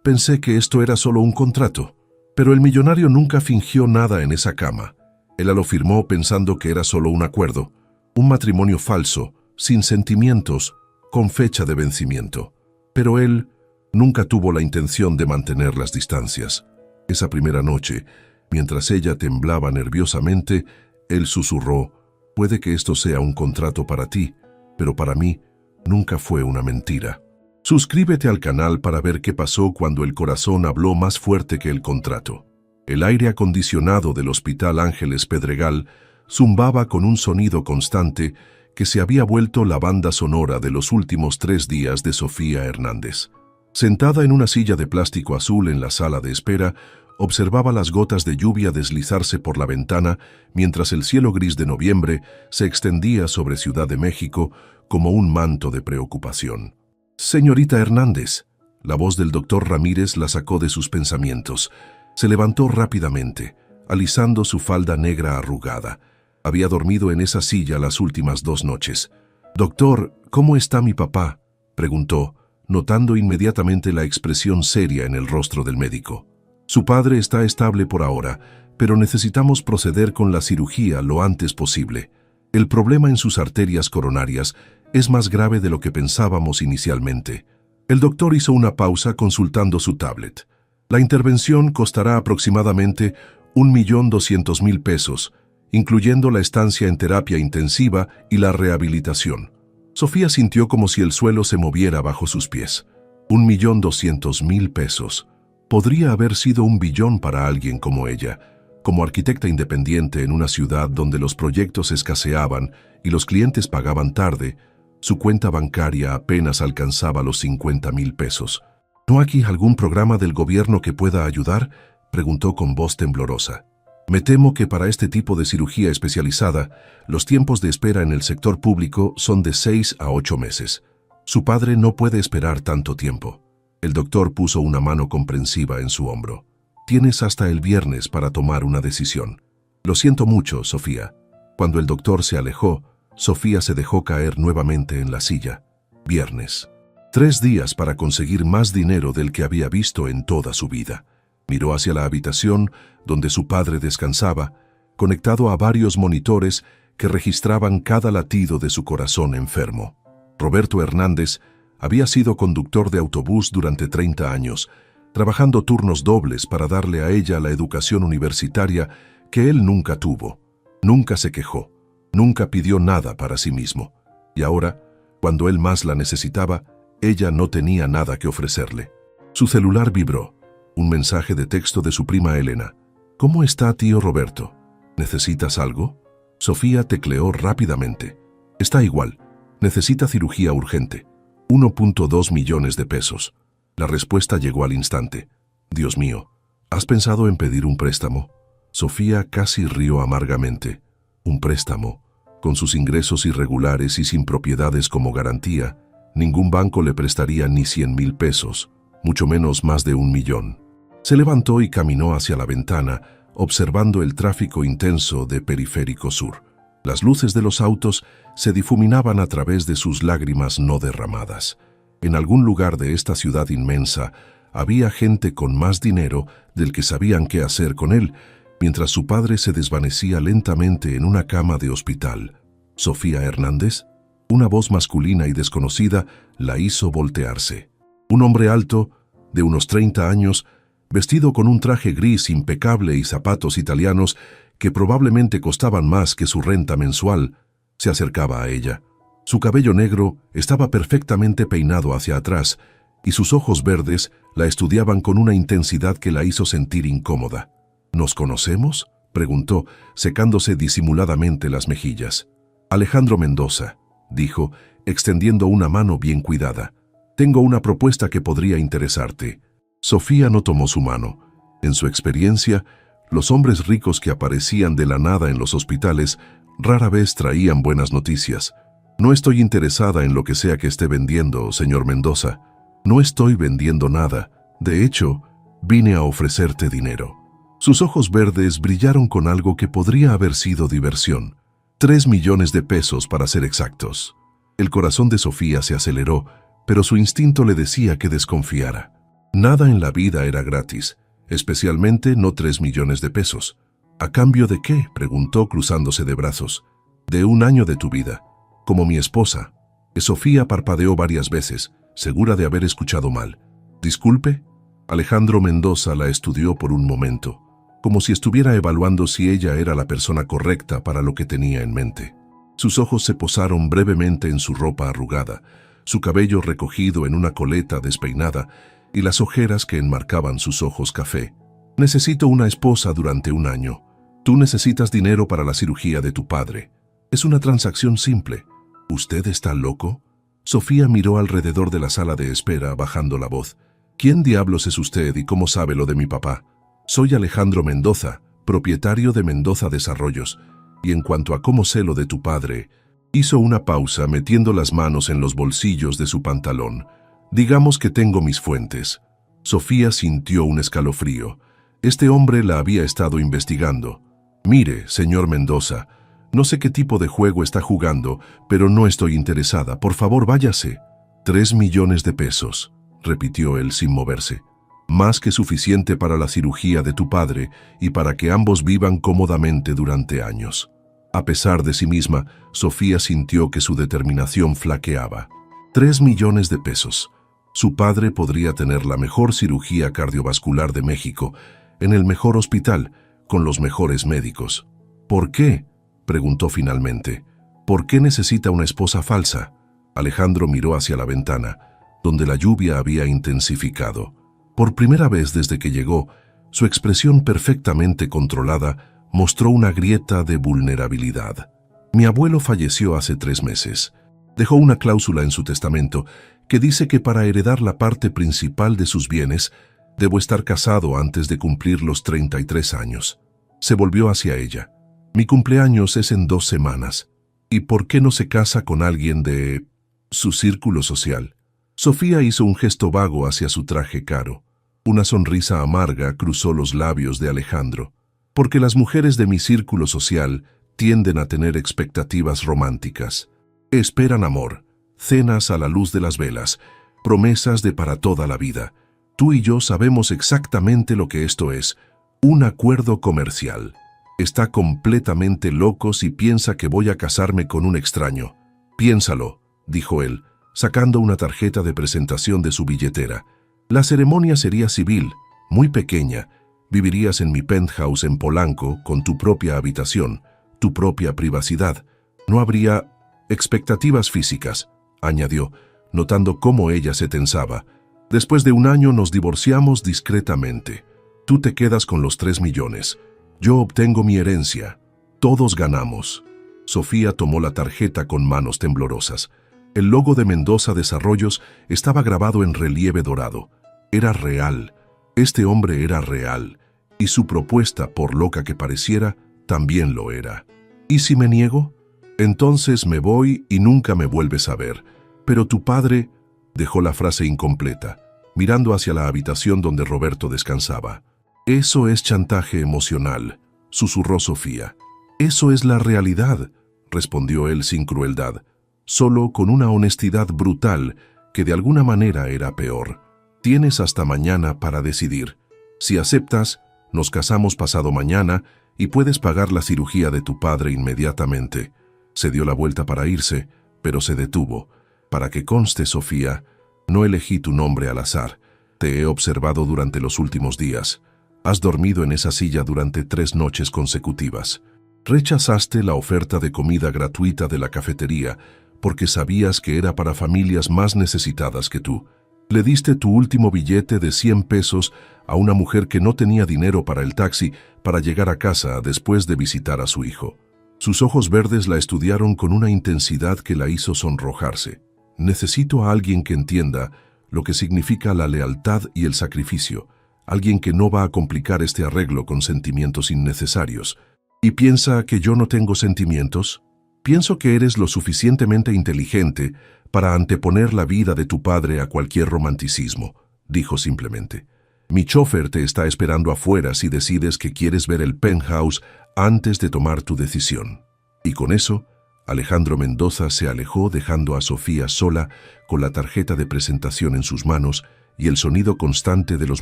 Pensé que esto era solo un contrato, pero el millonario nunca fingió nada en esa cama. Él lo firmó pensando que era solo un acuerdo, un matrimonio falso, sin sentimientos, con fecha de vencimiento. Pero él nunca tuvo la intención de mantener las distancias. Esa primera noche, mientras ella temblaba nerviosamente, él susurró: «Puede que esto sea un contrato para ti, pero para mí nunca fue una mentira». Suscríbete al canal para ver qué pasó cuando el corazón habló más fuerte que el contrato. El aire acondicionado del Hospital Ángeles Pedregal zumbaba con un sonido constante que se había vuelto la banda sonora de los últimos 3 días de Sofía Hernández. Sentada en una silla de plástico azul en la sala de espera, observaba las gotas de lluvia deslizarse por la ventana mientras el cielo gris de noviembre se extendía sobre Ciudad de México como un manto de preocupación. «Señorita Hernández», la voz del doctor Ramírez la sacó de sus pensamientos. Se levantó rápidamente, alisando su falda negra arrugada. Había dormido en esa silla las últimas 2 noches. «Doctor, ¿cómo está mi papá?», preguntó, notando inmediatamente la expresión seria en el rostro del médico. «Su padre está estable por ahora, pero necesitamos proceder con la cirugía lo antes posible. El problema en sus arterias coronarias es más grave de lo que pensábamos inicialmente». El doctor hizo una pausa consultando su tablet. «La intervención costará aproximadamente 1.200.000 pesos, incluyendo la estancia en terapia intensiva y la rehabilitación». Sofía sintió como si el suelo se moviera bajo sus pies. 1.200.000 pesos. Podría haber sido 1 billón para alguien como ella. Como arquitecta independiente en una ciudad donde los proyectos escaseaban y los clientes pagaban tarde, su cuenta bancaria apenas alcanzaba los 50.000 pesos. «¿No hay algún programa del gobierno que pueda ayudar?», preguntó con voz temblorosa. «Me temo que para este tipo de cirugía especializada, los tiempos de espera en el sector público son de 6 a 8 meses. Su padre no puede esperar tanto tiempo». El doctor puso una mano comprensiva en su hombro. «Tienes hasta el viernes para tomar una decisión». «Lo siento mucho, Sofía». Cuando el doctor se alejó, Sofía se dejó caer nuevamente en la silla. Viernes. 3 días para conseguir más dinero del que había visto en toda su vida. Miró hacia la habitación donde su padre descansaba, conectado a varios monitores que registraban cada latido de su corazón enfermo. Roberto Hernández había sido conductor de autobús durante 30 años, trabajando turnos dobles para darle a ella la educación universitaria que él nunca tuvo. Nunca se quejó, nunca pidió nada para sí mismo. Y ahora, cuando él más la necesitaba, ella no tenía nada que ofrecerle. Su celular vibró. Un mensaje de texto de su prima Elena. «¿Cómo está, tío Roberto? ¿Necesitas algo?». Sofía tecleó rápidamente. «Está igual. Necesita cirugía urgente. 1.2 millones de pesos». La respuesta llegó al instante. «Dios mío, ¿has pensado en pedir un préstamo?». Sofía casi rió amargamente. Un préstamo. Con sus ingresos irregulares y sin propiedades como garantía, ningún banco le prestaría ni 100.000 pesos, mucho menos más de 1 millón. Se levantó y caminó hacia la ventana, observando el tráfico intenso de Periférico Sur. Las luces de los autos se difuminaban a través de sus lágrimas no derramadas. En algún lugar de esta ciudad inmensa había gente con más dinero del que sabían qué hacer con él, mientras su padre se desvanecía lentamente en una cama de hospital. «¿Sofía Hernández?». Una voz masculina y desconocida la hizo voltearse. Un hombre alto, de unos 30 años, vestido con un traje gris impecable y zapatos italianos que probablemente costaban más que su renta mensual, se acercaba a ella. Su cabello negro estaba perfectamente peinado hacia atrás y sus ojos verdes la estudiaban con una intensidad que la hizo sentir incómoda. «¿Nos conocemos?», preguntó, secándose disimuladamente las mejillas. «Alejandro Mendoza», dijo, extendiendo una mano bien cuidada. «Tengo una propuesta que podría interesarte». Sofía no tomó su mano. En su experiencia, los hombres ricos que aparecían de la nada en los hospitales rara vez traían buenas noticias. «No estoy interesada en lo que sea que esté vendiendo, señor Mendoza. No estoy vendiendo nada. De hecho, vine a ofrecerte dinero». Sus ojos verdes brillaron con algo que podría haber sido diversión. 3 millones de pesos para ser exactos. El corazón de Sofía se aceleró, pero su instinto le decía que desconfiara. Nada en la vida era gratis, especialmente no 3 millones de pesos. ¿A cambio de qué?, preguntó cruzándose de brazos. De 1 año de tu vida, como mi esposa. Sofía parpadeó varias veces, segura de haber escuchado mal. ¿Disculpe? Alejandro Mendoza la estudió por un momento, como si estuviera evaluando si ella era la persona correcta para lo que tenía en mente. Sus ojos se posaron brevemente en su ropa arrugada, su cabello recogido en una coleta despeinada y las ojeras que enmarcaban sus ojos café. Necesito una esposa durante 1 año. Tú necesitas dinero para la cirugía de tu padre. Es una transacción simple. ¿Usted está loco? Sofía miró alrededor de la sala de espera, bajando la voz. ¿Quién diablos es usted y cómo sabe lo de mi papá? Soy Alejandro Mendoza, propietario de Mendoza Desarrollos, y en cuanto a cómo sé lo de tu padre, hizo una pausa metiendo las manos en los bolsillos de su pantalón. Digamos que tengo mis fuentes. Sofía sintió un escalofrío. Este hombre la había estado investigando. Mire, señor Mendoza, no sé qué tipo de juego está jugando, pero no estoy interesada. Por favor, váyase. 3 millones de pesos, repitió él sin moverse. Más que suficiente para la cirugía de tu padre y para que ambos vivan cómodamente durante años. A pesar de sí misma, Sofía sintió que su determinación flaqueaba. 3 millones de pesos. Su padre podría tener la mejor cirugía cardiovascular de México, en el mejor hospital, con los mejores médicos. ¿Por qué?, preguntó finalmente. ¿Por qué necesita una esposa falsa? Alejandro miró hacia la ventana, donde la lluvia había intensificado. Por primera vez desde que llegó, su expresión perfectamente controlada mostró una grieta de vulnerabilidad. Mi abuelo falleció hace 3 meses. Dejó una cláusula en su testamento que dice que para heredar la parte principal de sus bienes, debo estar casado antes de cumplir los 33 años. Se volvió hacia ella. Mi cumpleaños es en 2 semanas. ¿Y por qué no se casa con alguien de su círculo social? Sofía hizo un gesto vago hacia su traje caro. Una sonrisa amarga cruzó los labios de Alejandro. Porque las mujeres de mi círculo social tienden a tener expectativas románticas. Esperan amor, cenas a la luz de las velas, promesas de para toda la vida. Tú y yo sabemos exactamente lo que esto es, un acuerdo comercial. Está completamente loco si piensa que voy a casarme con un extraño. Piénsalo, dijo él, sacando una tarjeta de presentación de su billetera. La ceremonia sería civil, muy pequeña. Vivirías en mi penthouse en Polanco con tu propia habitación, tu propia privacidad. No habría expectativas físicas, añadió, notando cómo ella se tensaba. Después de 1 año nos divorciamos discretamente. Tú te quedas con los 3 millones. Yo obtengo mi herencia. Todos ganamos. Sofía tomó la tarjeta con manos temblorosas. El logo de Mendoza Desarrollos estaba grabado en relieve dorado. Era real. Este hombre era real. Y su propuesta, por loca que pareciera, también lo era. ¿Y si me niego? Entonces me voy y nunca me vuelves a ver. Pero tu padre... Dejó la frase incompleta, mirando hacia la habitación donde Roberto descansaba. Eso es chantaje emocional, susurró Sofía. Eso es la realidad, respondió él sin crueldad, solo con una honestidad brutal que de alguna manera era peor. Tienes hasta mañana para decidir. Si aceptas, nos casamos pasado mañana y puedes pagar la cirugía de tu padre inmediatamente. Se dio la vuelta para irse, pero se detuvo. Para que conste, Sofía, no elegí tu nombre al azar. Te he observado durante los últimos días. Has dormido en esa silla durante 3 noches consecutivas. Rechazaste la oferta de comida gratuita de la cafetería porque sabías que era para familias más necesitadas que tú. Le diste tu último billete de 100 pesos a una mujer que no tenía dinero para el taxi para llegar a casa después de visitar a su hijo. Sus ojos verdes la estudiaron con una intensidad que la hizo sonrojarse. Necesito a alguien que entienda lo que significa la lealtad y el sacrificio, alguien que no va a complicar este arreglo con sentimientos innecesarios. ¿Y piensa que yo no tengo sentimientos? Pienso que eres lo suficientemente inteligente para anteponer la vida de tu padre a cualquier romanticismo, dijo simplemente. Mi chofer te está esperando afuera si decides que quieres ver el penthouse antes de tomar tu decisión. Y con eso, Alejandro Mendoza se alejó dejando a Sofía sola con la tarjeta de presentación en sus manos y el sonido constante de los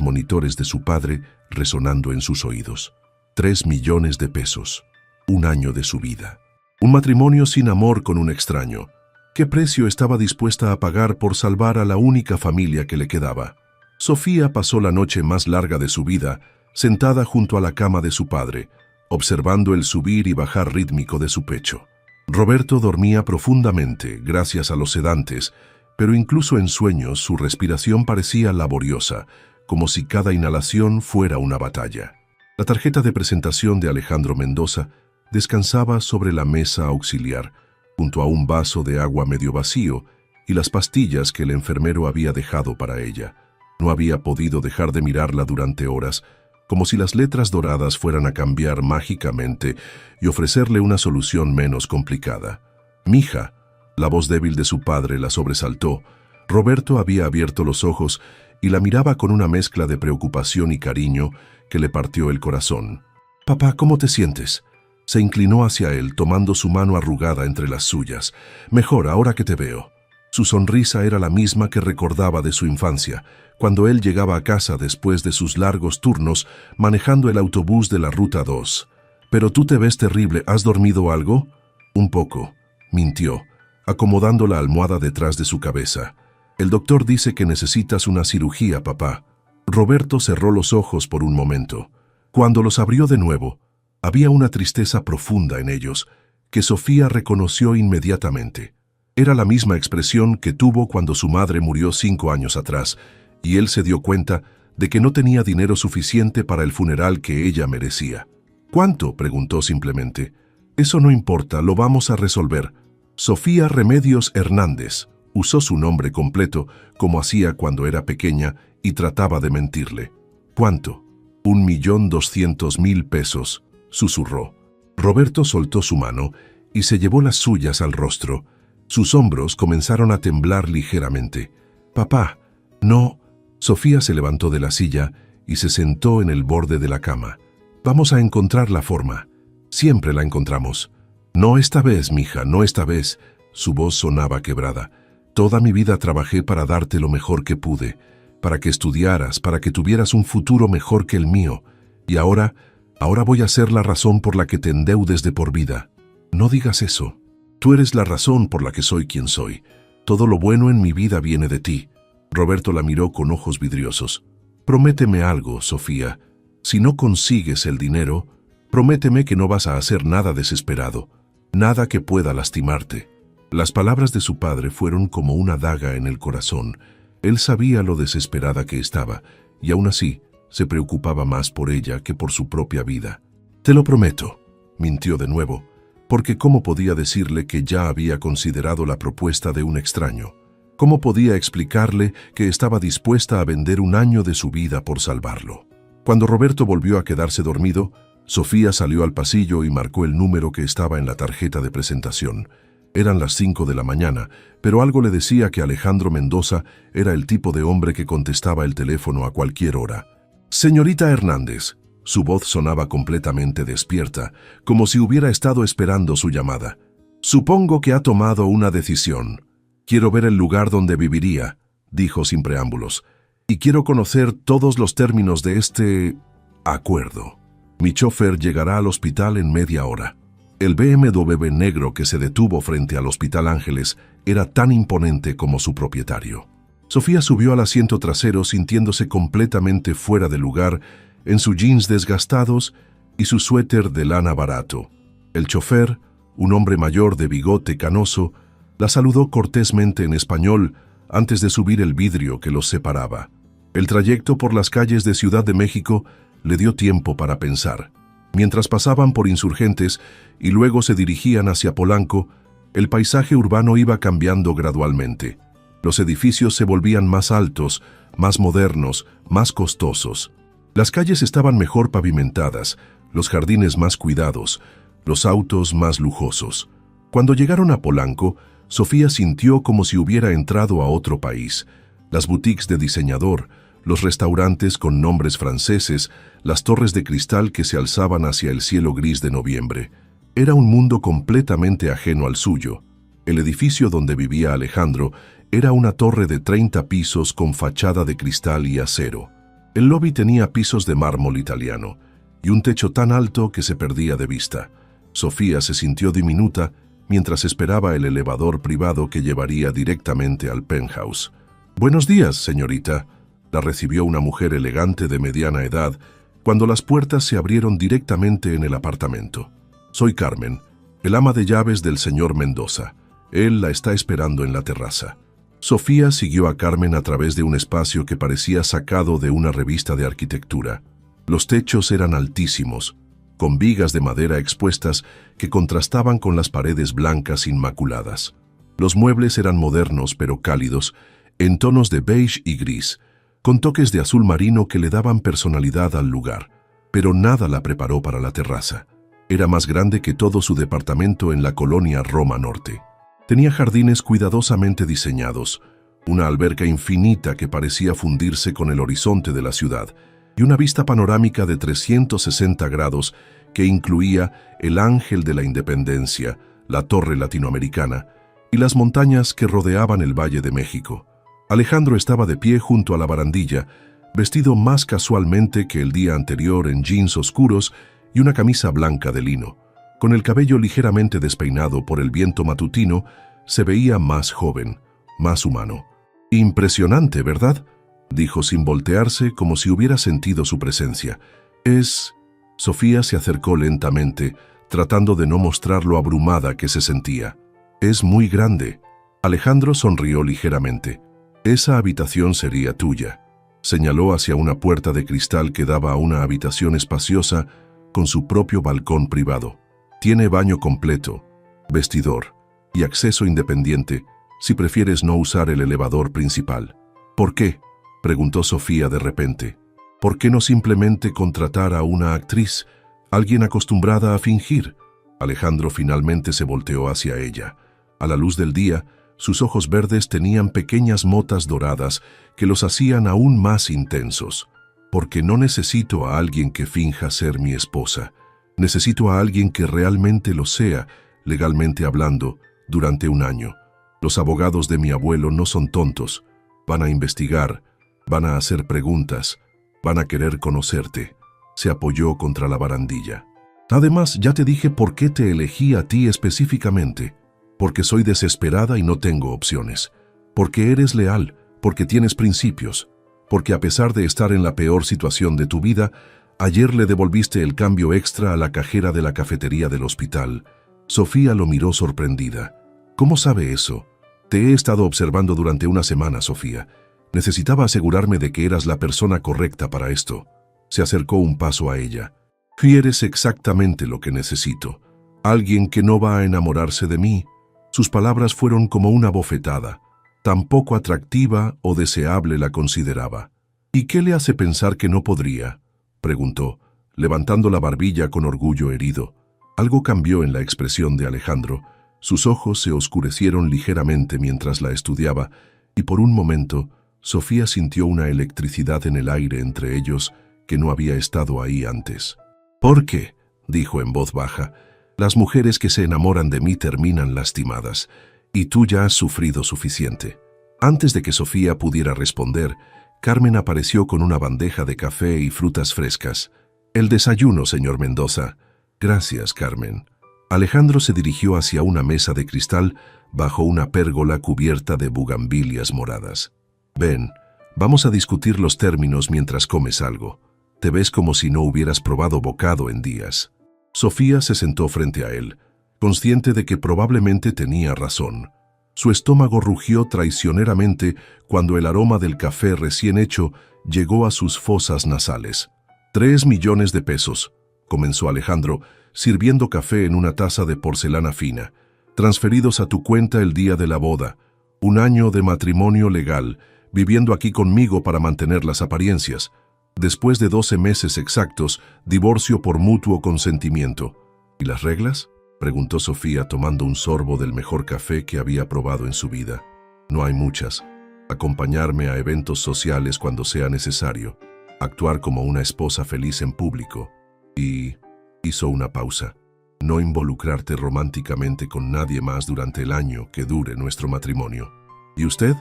monitores de su padre resonando en sus oídos. 3 millones de pesos. Un año de su vida. Un matrimonio sin amor con un extraño. ¿Qué precio estaba dispuesta a pagar por salvar a la única familia que le quedaba? Sofía pasó la noche más larga de su vida, sentada junto a la cama de su padre, observando el subir y bajar rítmico de su pecho. Roberto dormía profundamente, gracias a los sedantes, pero incluso en sueños su respiración parecía laboriosa, como si cada inhalación fuera una batalla. La tarjeta de presentación de Alejandro Mendoza descansaba sobre la mesa auxiliar, junto a un vaso de agua medio vacío y las pastillas que el enfermero había dejado para ella. No había podido dejar de mirarla durante horas, como si las letras doradas fueran a cambiar mágicamente y ofrecerle una solución menos complicada. «Mija», la voz débil de su padre la sobresaltó. Roberto había abierto los ojos y la miraba con una mezcla de preocupación y cariño que le partió el corazón. «Papá, ¿cómo te sientes?». Se inclinó hacia él, tomando su mano arrugada entre las suyas. «Mejor, ahora que te veo». Su sonrisa era la misma que recordaba de su infancia, cuando él llegaba a casa después de sus largos turnos manejando el autobús de la Ruta 2. «Pero tú te ves terrible, ¿has dormido algo?». «Un poco», mintió, acomodando la almohada detrás de su cabeza. «El doctor dice que necesitas una cirugía, papá». Roberto cerró los ojos por un momento. Cuando los abrió de nuevo, había una tristeza profunda en ellos, que Sofía reconoció inmediatamente. Era la misma expresión que tuvo cuando su madre murió 5 años atrás, y él se dio cuenta de que no tenía dinero suficiente para el funeral que ella merecía. «¿Cuánto?», preguntó simplemente. «Eso no importa, lo vamos a resolver». Sofía Remedios Hernández usó su nombre completo, como hacía cuando era pequeña, y trataba de mentirle. «¿Cuánto?». 1.200.000 pesos, susurró. Roberto soltó su mano y se llevó las suyas al rostro. Sus hombros comenzaron a temblar ligeramente. «Papá, no». Sofía se levantó de la silla y se sentó en el borde de la cama. «Vamos a encontrar la forma. Siempre la encontramos». «No esta vez, mija, no esta vez». Su voz sonaba quebrada. «Toda mi vida trabajé para darte lo mejor que pude, para que estudiaras, para que tuvieras un futuro mejor que el mío. Y ahora voy a ser la razón por la que te endeudes de por vida». «No digas eso. Tú eres la razón por la que soy quien soy. Todo lo bueno en mi vida viene de ti». Roberto la miró con ojos vidriosos. «Prométeme algo, Sofía. Si no consigues el dinero, prométeme que no vas a hacer nada desesperado, nada que pueda lastimarte». Las palabras de su padre fueron como una daga en el corazón. Él sabía lo desesperada que estaba, y aún así se preocupaba más por ella que por su propia vida. «Te lo prometo», mintió de nuevo, porque ¿cómo podía decirle que ya había considerado la propuesta de un extraño? ¿Cómo podía explicarle que estaba dispuesta a vender un año de su vida por salvarlo? Cuando Roberto volvió a quedarse dormido, Sofía salió al pasillo y marcó el número que estaba en la tarjeta de presentación. Eran las 5 de la mañana, pero algo le decía que Alejandro Mendoza era el tipo de hombre que contestaba el teléfono a cualquier hora. «Señorita Hernández». Su voz sonaba completamente despierta, como si hubiera estado esperando su llamada. «Supongo que ha tomado una decisión. Quiero ver el lugar donde viviría», dijo sin preámbulos, «y quiero conocer todos los términos de este acuerdo. Mi chofer llegará al hospital en media hora». El BMW negro que se detuvo frente al Hospital Ángeles era tan imponente como su propietario. Sofía subió al asiento trasero sintiéndose completamente fuera de lugar en sus jeans desgastados y su suéter de lana barato. El chofer, un hombre mayor de bigote canoso, la saludó cortésmente en español antes de subir el vidrio que los separaba. El trayecto por las calles de Ciudad de México le dio tiempo para pensar. Mientras pasaban por Insurgentes y luego se dirigían hacia Polanco, el paisaje urbano iba cambiando gradualmente. Los edificios se volvían más altos, más modernos, más costosos. Las calles estaban mejor pavimentadas, los jardines más cuidados, los autos más lujosos. Cuando llegaron a Polanco, Sofía sintió como si hubiera entrado a otro país. Las boutiques de diseñador, los restaurantes con nombres franceses, las torres de cristal que se alzaban hacia el cielo gris de noviembre. Era un mundo completamente ajeno al suyo. El edificio donde vivía Alejandro Era una torre de 30 pisos con fachada de cristal y acero. El lobby tenía pisos de mármol italiano y un techo tan alto que se perdía de vista. Sofía se sintió diminuta mientras esperaba el elevador privado que llevaría directamente al penthouse. «Buenos días, señorita», la recibió una mujer elegante de mediana edad cuando las puertas se abrieron directamente en el apartamento. «Soy Carmen, el ama de llaves del señor Mendoza. Él la está esperando en la terraza». Sofía siguió a Carmen a través de un espacio que parecía sacado de una revista de arquitectura. Los techos eran altísimos, con vigas de madera expuestas que contrastaban con las paredes blancas inmaculadas. Los muebles eran modernos pero cálidos, en tonos de beige y gris, con toques de azul marino que le daban personalidad al lugar, pero nada la preparó para la terraza. Era más grande que todo su departamento en la colonia Roma Norte. Tenía jardines cuidadosamente diseñados, una alberca infinita que parecía fundirse con el horizonte de la ciudad, y una vista panorámica de 360 grados que incluía el Ángel de la Independencia, la Torre Latinoamericana y las montañas que rodeaban el Valle de México. Alejandro estaba de pie junto a la barandilla, vestido más casualmente que el día anterior en jeans oscuros y una camisa blanca de lino. Con el cabello ligeramente despeinado por el viento matutino, se veía más joven, más humano. «Impresionante, ¿verdad?», dijo sin voltearse, como si hubiera sentido su presencia. «Es...». Sofía se acercó lentamente, tratando de no mostrar lo abrumada que se sentía. «Es muy grande». Alejandro sonrió ligeramente. «Esa habitación sería tuya». Señaló hacia una puerta de cristal que daba a una habitación espaciosa con su propio balcón privado. «Tiene baño completo, vestidor y acceso independiente si prefieres no usar el elevador principal». «¿Por qué?», preguntó Sofía de repente. «¿Por qué no simplemente contratar a una actriz, alguien acostumbrada a fingir?» Alejandro finalmente se volteó hacia ella. A la luz del día, sus ojos verdes tenían pequeñas motas doradas que los hacían aún más intensos. «Porque no necesito a alguien que finja ser mi esposa. Necesito a alguien que realmente lo sea, legalmente hablando, durante un año. Los abogados de mi abuelo no son tontos. Van a investigar, van a hacer preguntas, van a querer conocerte». Se apoyó contra la barandilla. «Además, ya te dije por qué te elegí a ti específicamente. Porque soy desesperada y no tengo opciones. Porque eres leal, porque tienes principios. Porque a pesar de estar en la peor situación de tu vida, ayer le devolviste el cambio extra a la cajera de la cafetería del hospital». Sofía lo miró sorprendida. «¿Cómo sabe eso?» «Te he estado observando durante una semana, Sofía. Necesitaba asegurarme de que eras la persona correcta para esto». Se acercó un paso a ella. «Y eres exactamente lo que necesito. Alguien que no va a enamorarse de mí». Sus palabras fueron como una bofetada. Tan poco atractiva o deseable la consideraba. «¿Y qué le hace pensar que no podría?», preguntó, levantando la barbilla con orgullo herido. Algo cambió en la expresión de Alejandro. Sus ojos se oscurecieron ligeramente mientras la estudiaba, y por un momento, Sofía sintió una electricidad en el aire entre ellos que no había estado ahí antes. «¿Por qué?», dijo en voz baja. «Las mujeres que se enamoran de mí terminan lastimadas, y tú ya has sufrido suficiente». Antes de que Sofía pudiera responder, Carmen apareció con una bandeja de café y frutas frescas. «El desayuno, señor Mendoza». «Gracias, Carmen». Alejandro se dirigió hacia una mesa de cristal bajo una pérgola cubierta de bugambilias moradas. «Ven, vamos a discutir los términos mientras comes algo. Te ves como si no hubieras probado bocado en días». Sofía se sentó frente a él, consciente de que probablemente tenía razón. Su estómago rugió traicioneramente cuando el aroma del café recién hecho llegó a sus fosas nasales. «3 millones de pesos», comenzó Alejandro, sirviendo café en una taza de porcelana fina, «transferidos a tu cuenta el día de la boda. 1 año de matrimonio legal, viviendo aquí conmigo para mantener las apariencias. Después de 12 meses exactos, divorcio por mutuo consentimiento». «¿Y las reglas?», preguntó Sofía tomando un sorbo del mejor café que había probado en su vida. «No hay muchas. Acompañarme a eventos sociales cuando sea necesario. Actuar como una esposa feliz en público. Y...» hizo una pausa. «No involucrarte románticamente con nadie más durante el año que dure nuestro matrimonio». ¿Y usted?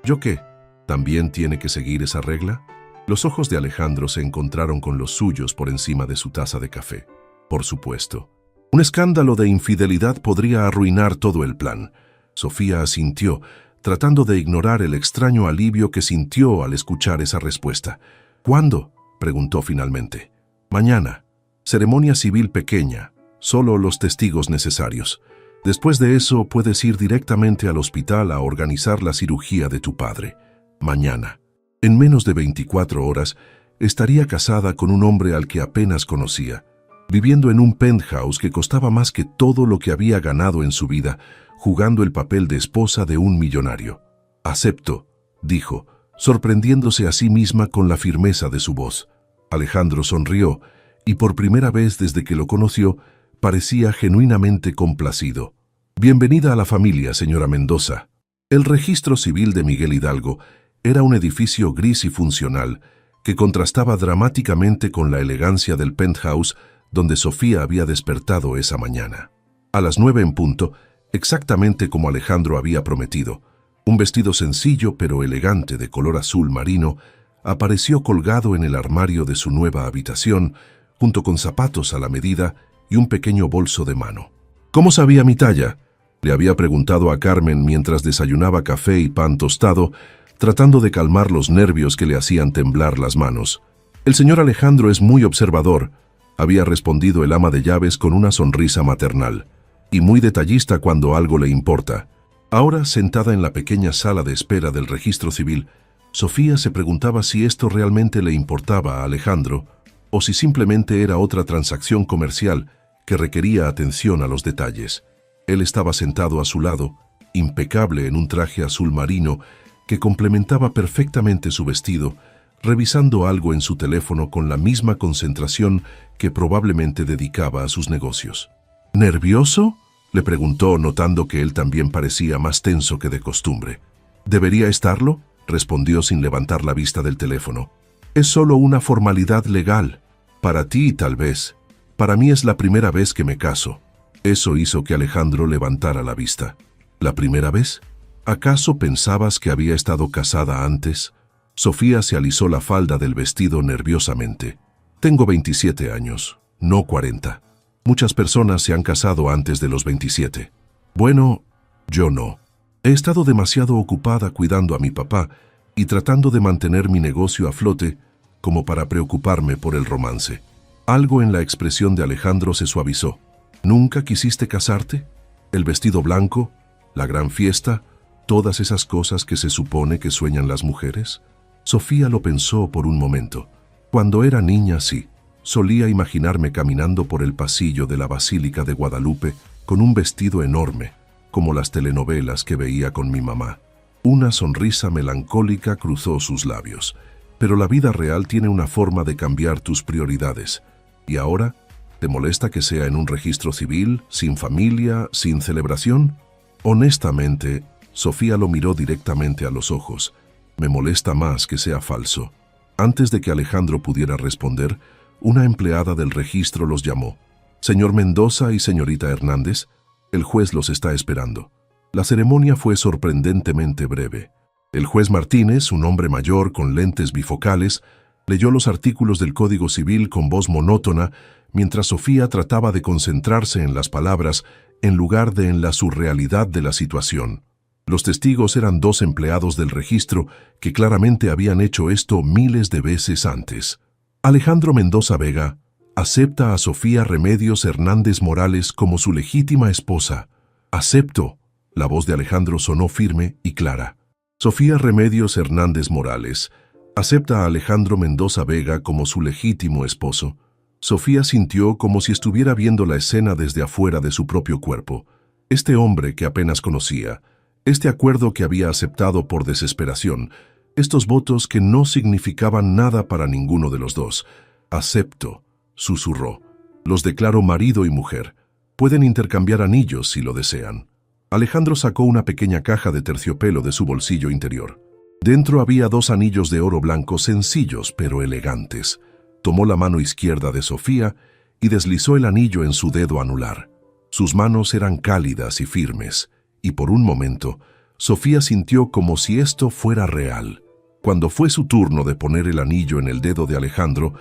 ¿Yo qué? ¿También tiene que seguir esa regla? Los ojos de Alejandro se encontraron con los suyos por encima de su taza de café. Por supuesto. Un escándalo de infidelidad podría arruinar todo el plan. Sofía asintió, tratando de ignorar el extraño alivio que sintió al escuchar esa respuesta. ¿Cuándo?, preguntó finalmente. Mañana. Ceremonia civil pequeña, solo los testigos necesarios. Después de eso puedes ir directamente al hospital a organizar la cirugía de tu padre. Mañana. En menos de 24 horas, estaría casada con un hombre al que apenas conocía, viviendo en un penthouse que costaba más que todo lo que había ganado en su vida, jugando el papel de esposa de un millonario. Acepto, dijo, sorprendiéndose a sí misma con la firmeza de su voz. Alejandro sonrió, y por primera vez desde que lo conoció, parecía genuinamente complacido. Bienvenida a la familia, señora Mendoza. El registro civil de Miguel Hidalgo era un edificio gris y funcional que contrastaba dramáticamente con la elegancia del penthouse donde Sofía había despertado esa mañana. A las 9 en punto, exactamente como Alejandro había prometido, un vestido sencillo pero elegante de color azul marino apareció colgado en el armario de su nueva habitación, junto con zapatos a la medida y un pequeño bolso de mano. ¿Cómo sabía mi talla?, le había preguntado a Carmen mientras desayunaba café y pan tostado, tratando de calmar los nervios que le hacían temblar las manos. El señor Alejandro es muy observador, había respondido el ama de llaves con una sonrisa maternal, y muy detallista cuando algo le importa. Ahora, sentada en la pequeña sala de espera del registro civil, Sofía se preguntaba si esto realmente le importaba a Alejandro o si simplemente era otra transacción comercial que requería atención a los detalles. Él estaba sentado a su lado, impecable en un traje azul marino que complementaba perfectamente su vestido, revisando algo en su teléfono con la misma concentración que probablemente dedicaba a sus negocios. ¿Nervioso?, le preguntó, notando que él también parecía más tenso que de costumbre. ¿Debería estarlo?, respondió sin levantar la vista del teléfono. Es solo una formalidad legal. Para ti, tal vez. Para mí es la primera vez que me caso. Eso hizo que Alejandro levantara la vista. ¿La primera vez? ¿Acaso pensabas que había estado casada antes? Sofía se alisó la falda del vestido nerviosamente. Tengo 27 años, no 40. Muchas personas se han casado antes de los 27. Bueno, yo no. He estado demasiado ocupada cuidando a mi papá y tratando de mantener mi negocio a flote como para preocuparme por el romance. Algo en la expresión de Alejandro se suavizó. ¿Nunca quisiste casarte? El vestido blanco, la gran fiesta, todas esas cosas que se supone que sueñan las mujeres. Sofía lo pensó por un momento. Cuando era niña, sí. Solía imaginarme caminando por el pasillo de la Basílica de Guadalupe con un vestido enorme, como las telenovelas que veía con mi mamá. Una sonrisa melancólica cruzó sus labios. Pero la vida real tiene una forma de cambiar tus prioridades. ¿Y ahora? ¿Te molesta que sea en un registro civil, sin familia, sin celebración? Honestamente, Sofía lo miró directamente a los ojos. Me molesta más que sea falso. Antes de que Alejandro pudiera responder, una empleada del registro los llamó. Señor Mendoza y señorita Hernández, el juez los está esperando. La ceremonia fue sorprendentemente breve. El juez Martínez, un hombre mayor con lentes bifocales, leyó los artículos del Código Civil con voz monótona mientras Sofía trataba de concentrarse en las palabras en lugar de en la surrealidad de la situación. Los testigos eran dos empleados del registro que claramente habían hecho esto miles de veces antes. Alejandro Mendoza Vega acepta a Sofía Remedios Hernández Morales como su legítima esposa. Acepto. La voz de Alejandro sonó firme y clara. Sofía Remedios Hernández Morales acepta a Alejandro Mendoza Vega como su legítimo esposo. Sofía sintió como si estuviera viendo la escena desde afuera de su propio cuerpo. Este hombre que apenas conocía, este acuerdo que había aceptado por desesperación, estos votos que no significaban nada para ninguno de los dos. Acepto, susurró. Los declaro marido y mujer. Pueden intercambiar anillos si lo desean. Alejandro sacó una pequeña caja de terciopelo de su bolsillo interior. Dentro había dos anillos de oro blanco sencillos pero elegantes. Tomó la mano izquierda de Sofía y deslizó el anillo en su dedo anular. Sus manos eran cálidas y firmes, y por un momento, Sofía sintió como si esto fuera real. Cuando fue su turno de poner el anillo en el dedo de Alejandro,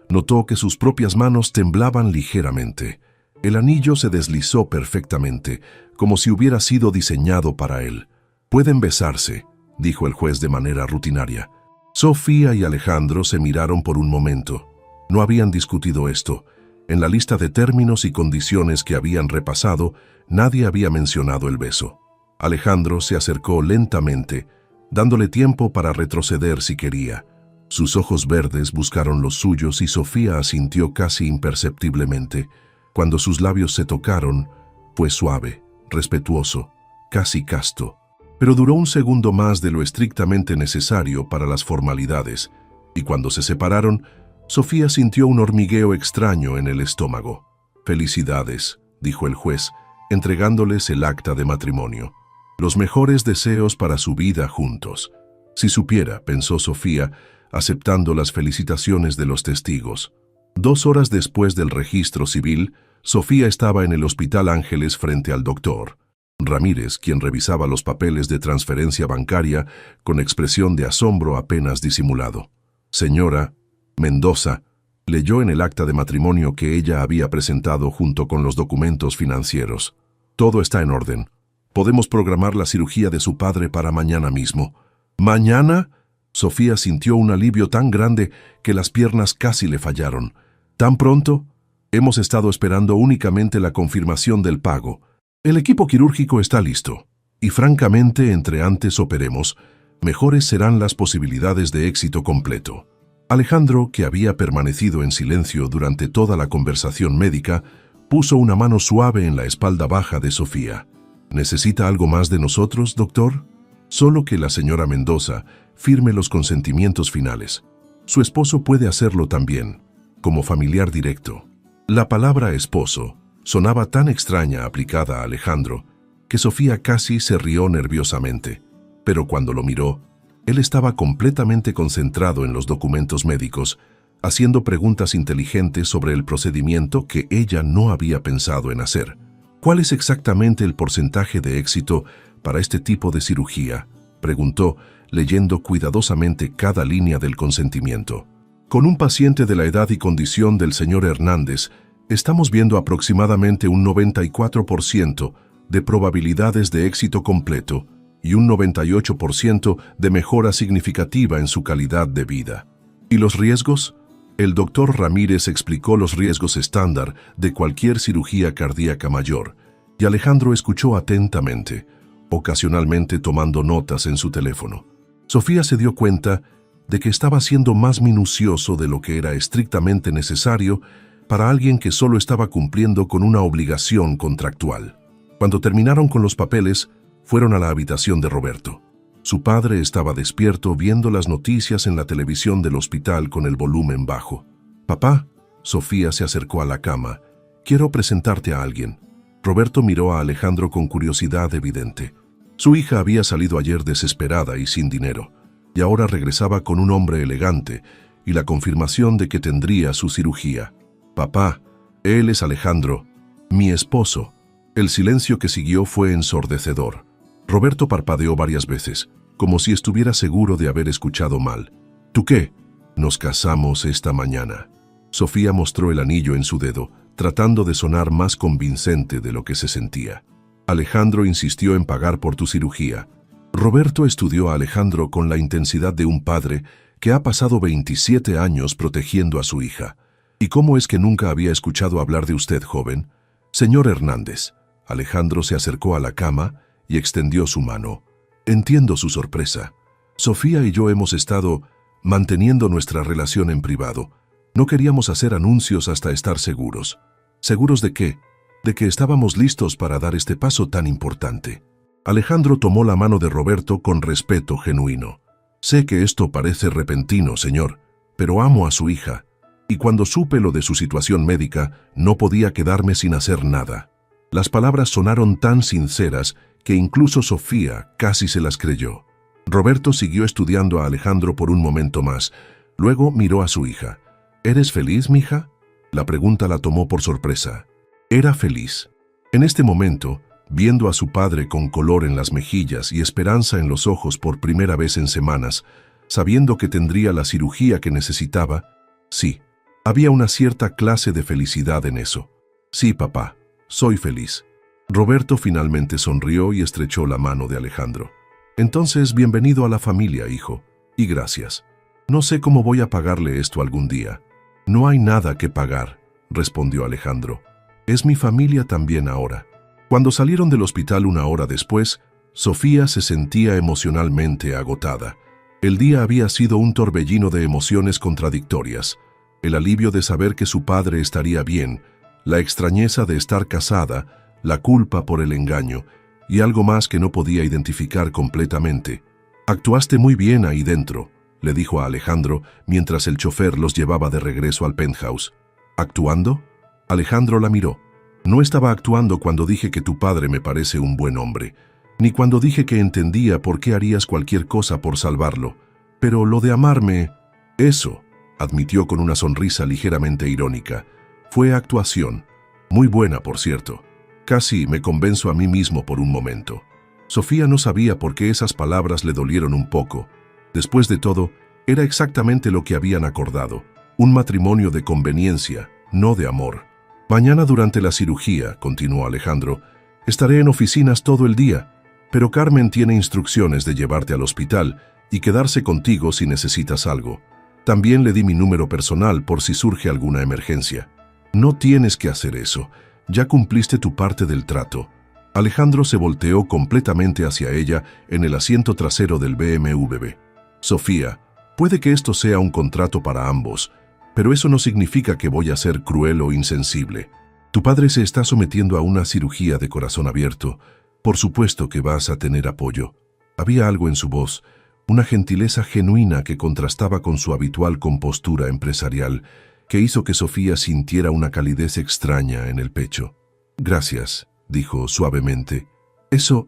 notó que sus propias manos temblaban ligeramente. El anillo se deslizó perfectamente, como si hubiera sido diseñado para él. «Pueden besarse», dijo el juez de manera rutinaria. Sofía y Alejandro se miraron por un momento. No habían discutido esto. En la lista de términos y condiciones que habían repasado, nadie había mencionado el beso. Alejandro se acercó lentamente, dándole tiempo para retroceder si quería. Sus ojos verdes buscaron los suyos y Sofía asintió casi imperceptiblemente. Cuando sus labios se tocaron, fue suave, respetuoso, casi casto. Pero duró un segundo más de lo estrictamente necesario para las formalidades, y cuando se separaron, Sofía sintió un hormigueo extraño en el estómago. «Felicidades», dijo el juez, entregándoles el acta de matrimonio. «Los mejores deseos para su vida juntos». Si supiera, pensó Sofía, aceptando las felicitaciones de los testigos. 2 horas después del registro civil, Sofía estaba en el Hospital Ángeles frente al doctor Ramírez, quien revisaba los papeles de transferencia bancaria con expresión de asombro apenas disimulado. «Señora Mendoza», leyó en el acta de matrimonio que ella había presentado junto con los documentos financieros. «Todo está en orden. Podemos programar la cirugía de su padre para mañana mismo». «¿Mañana?». Sofía sintió un alivio tan grande que las piernas casi le fallaron. «¿Tan pronto?». «Hemos estado esperando únicamente la confirmación del pago. El equipo quirúrgico está listo. Y francamente, entre antes operemos, mejores serán las posibilidades de éxito completo». Alejandro, que había permanecido en silencio durante toda la conversación médica, puso una mano suave en la espalda baja de Sofía. «¿Necesita algo más de nosotros, doctor?». «Solo que la señora Mendoza firme los consentimientos finales. Su esposo puede hacerlo también, como familiar directo». La palabra esposo sonaba tan extraña aplicada a Alejandro que Sofía casi se rió nerviosamente, pero cuando lo miró, él estaba completamente concentrado en los documentos médicos, haciendo preguntas inteligentes sobre el procedimiento que ella no había pensado en hacer. «¿Cuál es exactamente el porcentaje de éxito para este tipo de cirugía?», preguntó, leyendo cuidadosamente cada línea del consentimiento. «Con un paciente de la edad y condición del señor Hernández, estamos viendo aproximadamente un 94% de probabilidades de éxito completo y un 98% de mejora significativa en su calidad de vida». «¿Y los riesgos?». El doctor Ramírez explicó los riesgos estándar de cualquier cirugía cardíaca mayor, y Alejandro escuchó atentamente, ocasionalmente tomando notas en su teléfono. Sofía se dio cuenta de que estaba siendo más minucioso de lo que era estrictamente necesario para alguien que solo estaba cumpliendo con una obligación contractual. Cuando terminaron con los papeles, fueron a la habitación de Roberto. Su padre estaba despierto viendo las noticias en la televisión del hospital con el volumen bajo. «Papá», Sofía se acercó a la cama, «quiero presentarte a alguien». Roberto miró a Alejandro con curiosidad evidente. Su hija había salido ayer desesperada y sin dinero, y ahora regresaba con un hombre elegante y la confirmación de que tendría su cirugía. «Papá, él es Alejandro, mi esposo». El silencio que siguió fue ensordecedor. Roberto parpadeó varias veces, como si estuviera seguro de haber escuchado mal. «¿Tú qué?». «Nos casamos esta mañana». Sofía mostró el anillo en su dedo, tratando de sonar más convincente de lo que se sentía. «Alejandro insistió en pagar por tu cirugía». Roberto estudió a Alejandro con la intensidad de un padre que ha pasado 27 años protegiendo a su hija. «¿Y cómo es que nunca había escuchado hablar de usted, joven?». «Señor Hernández». Alejandro se acercó a la cama y extendió su mano. «Entiendo su sorpresa. Sofía y yo hemos estado manteniendo nuestra relación en privado. No queríamos hacer anuncios hasta estar seguros». «¿Seguros de qué?». «De que estábamos listos para dar este paso tan importante». Alejandro tomó la mano de Roberto con respeto genuino. «Sé que esto parece repentino, señor, pero amo a su hija, y cuando supe lo de su situación médica, no podía quedarme sin hacer nada». Las palabras sonaron tan sinceras que incluso Sofía casi se las creyó. Roberto siguió estudiando a Alejandro por un momento más. Luego miró a su hija. «¿Eres feliz, mija?». La pregunta la tomó por sorpresa. Era feliz. En este momento, Viendo a su padre con color en las mejillas y esperanza en los ojos por primera vez en semanas, sabiendo que tendría la cirugía que necesitaba, sí, había una cierta clase de felicidad en eso. Sí, papá, soy feliz. Roberto finalmente sonrió y estrechó la mano de Alejandro. Entonces, bienvenido a la familia, hijo, y gracias. No sé cómo voy a pagarle esto algún día. No hay nada que pagar, respondió Alejandro. Es mi familia también ahora. Cuando salieron del hospital una hora después, Sofía se sentía emocionalmente agotada. El día había sido un torbellino de emociones contradictorias. El alivio de saber que su padre estaría bien, la extrañeza de estar casada, la culpa por el engaño y algo más que no podía identificar completamente. «Actuaste muy bien ahí dentro», le dijo a Alejandro mientras el chofer los llevaba de regreso al penthouse. «¿Actuando?» Alejandro la miró. «No estaba actuando cuando dije que tu padre me parece un buen hombre, ni cuando dije que entendía por qué harías cualquier cosa por salvarlo. Pero lo de amarme, eso», admitió con una sonrisa ligeramente irónica, «fue actuación. Muy buena, por cierto. Casi me convenzo a mí mismo por un momento». Sofía no sabía por qué esas palabras le dolieron un poco. Después de todo, era exactamente lo que habían acordado. Un matrimonio de conveniencia, no de amor. «Mañana durante la cirugía», continuó Alejandro, «estaré en oficinas todo el día, pero Carmen tiene instrucciones de llevarte al hospital y quedarse contigo si necesitas algo. También le di mi número personal por si surge alguna emergencia». «No tienes que hacer eso. Ya cumpliste tu parte del trato». Alejandro se volteó completamente hacia ella en el asiento trasero del BMW. «Sofía, puede que esto sea un contrato para ambos, pero eso no significa que voy a ser cruel o insensible. Tu padre se está sometiendo a una cirugía de corazón abierto. Por supuesto que vas a tener apoyo». Había algo en su voz, una gentileza genuina que contrastaba con su habitual compostura empresarial, que hizo que Sofía sintiera una calidez extraña en el pecho. «Gracias», dijo suavemente. Eso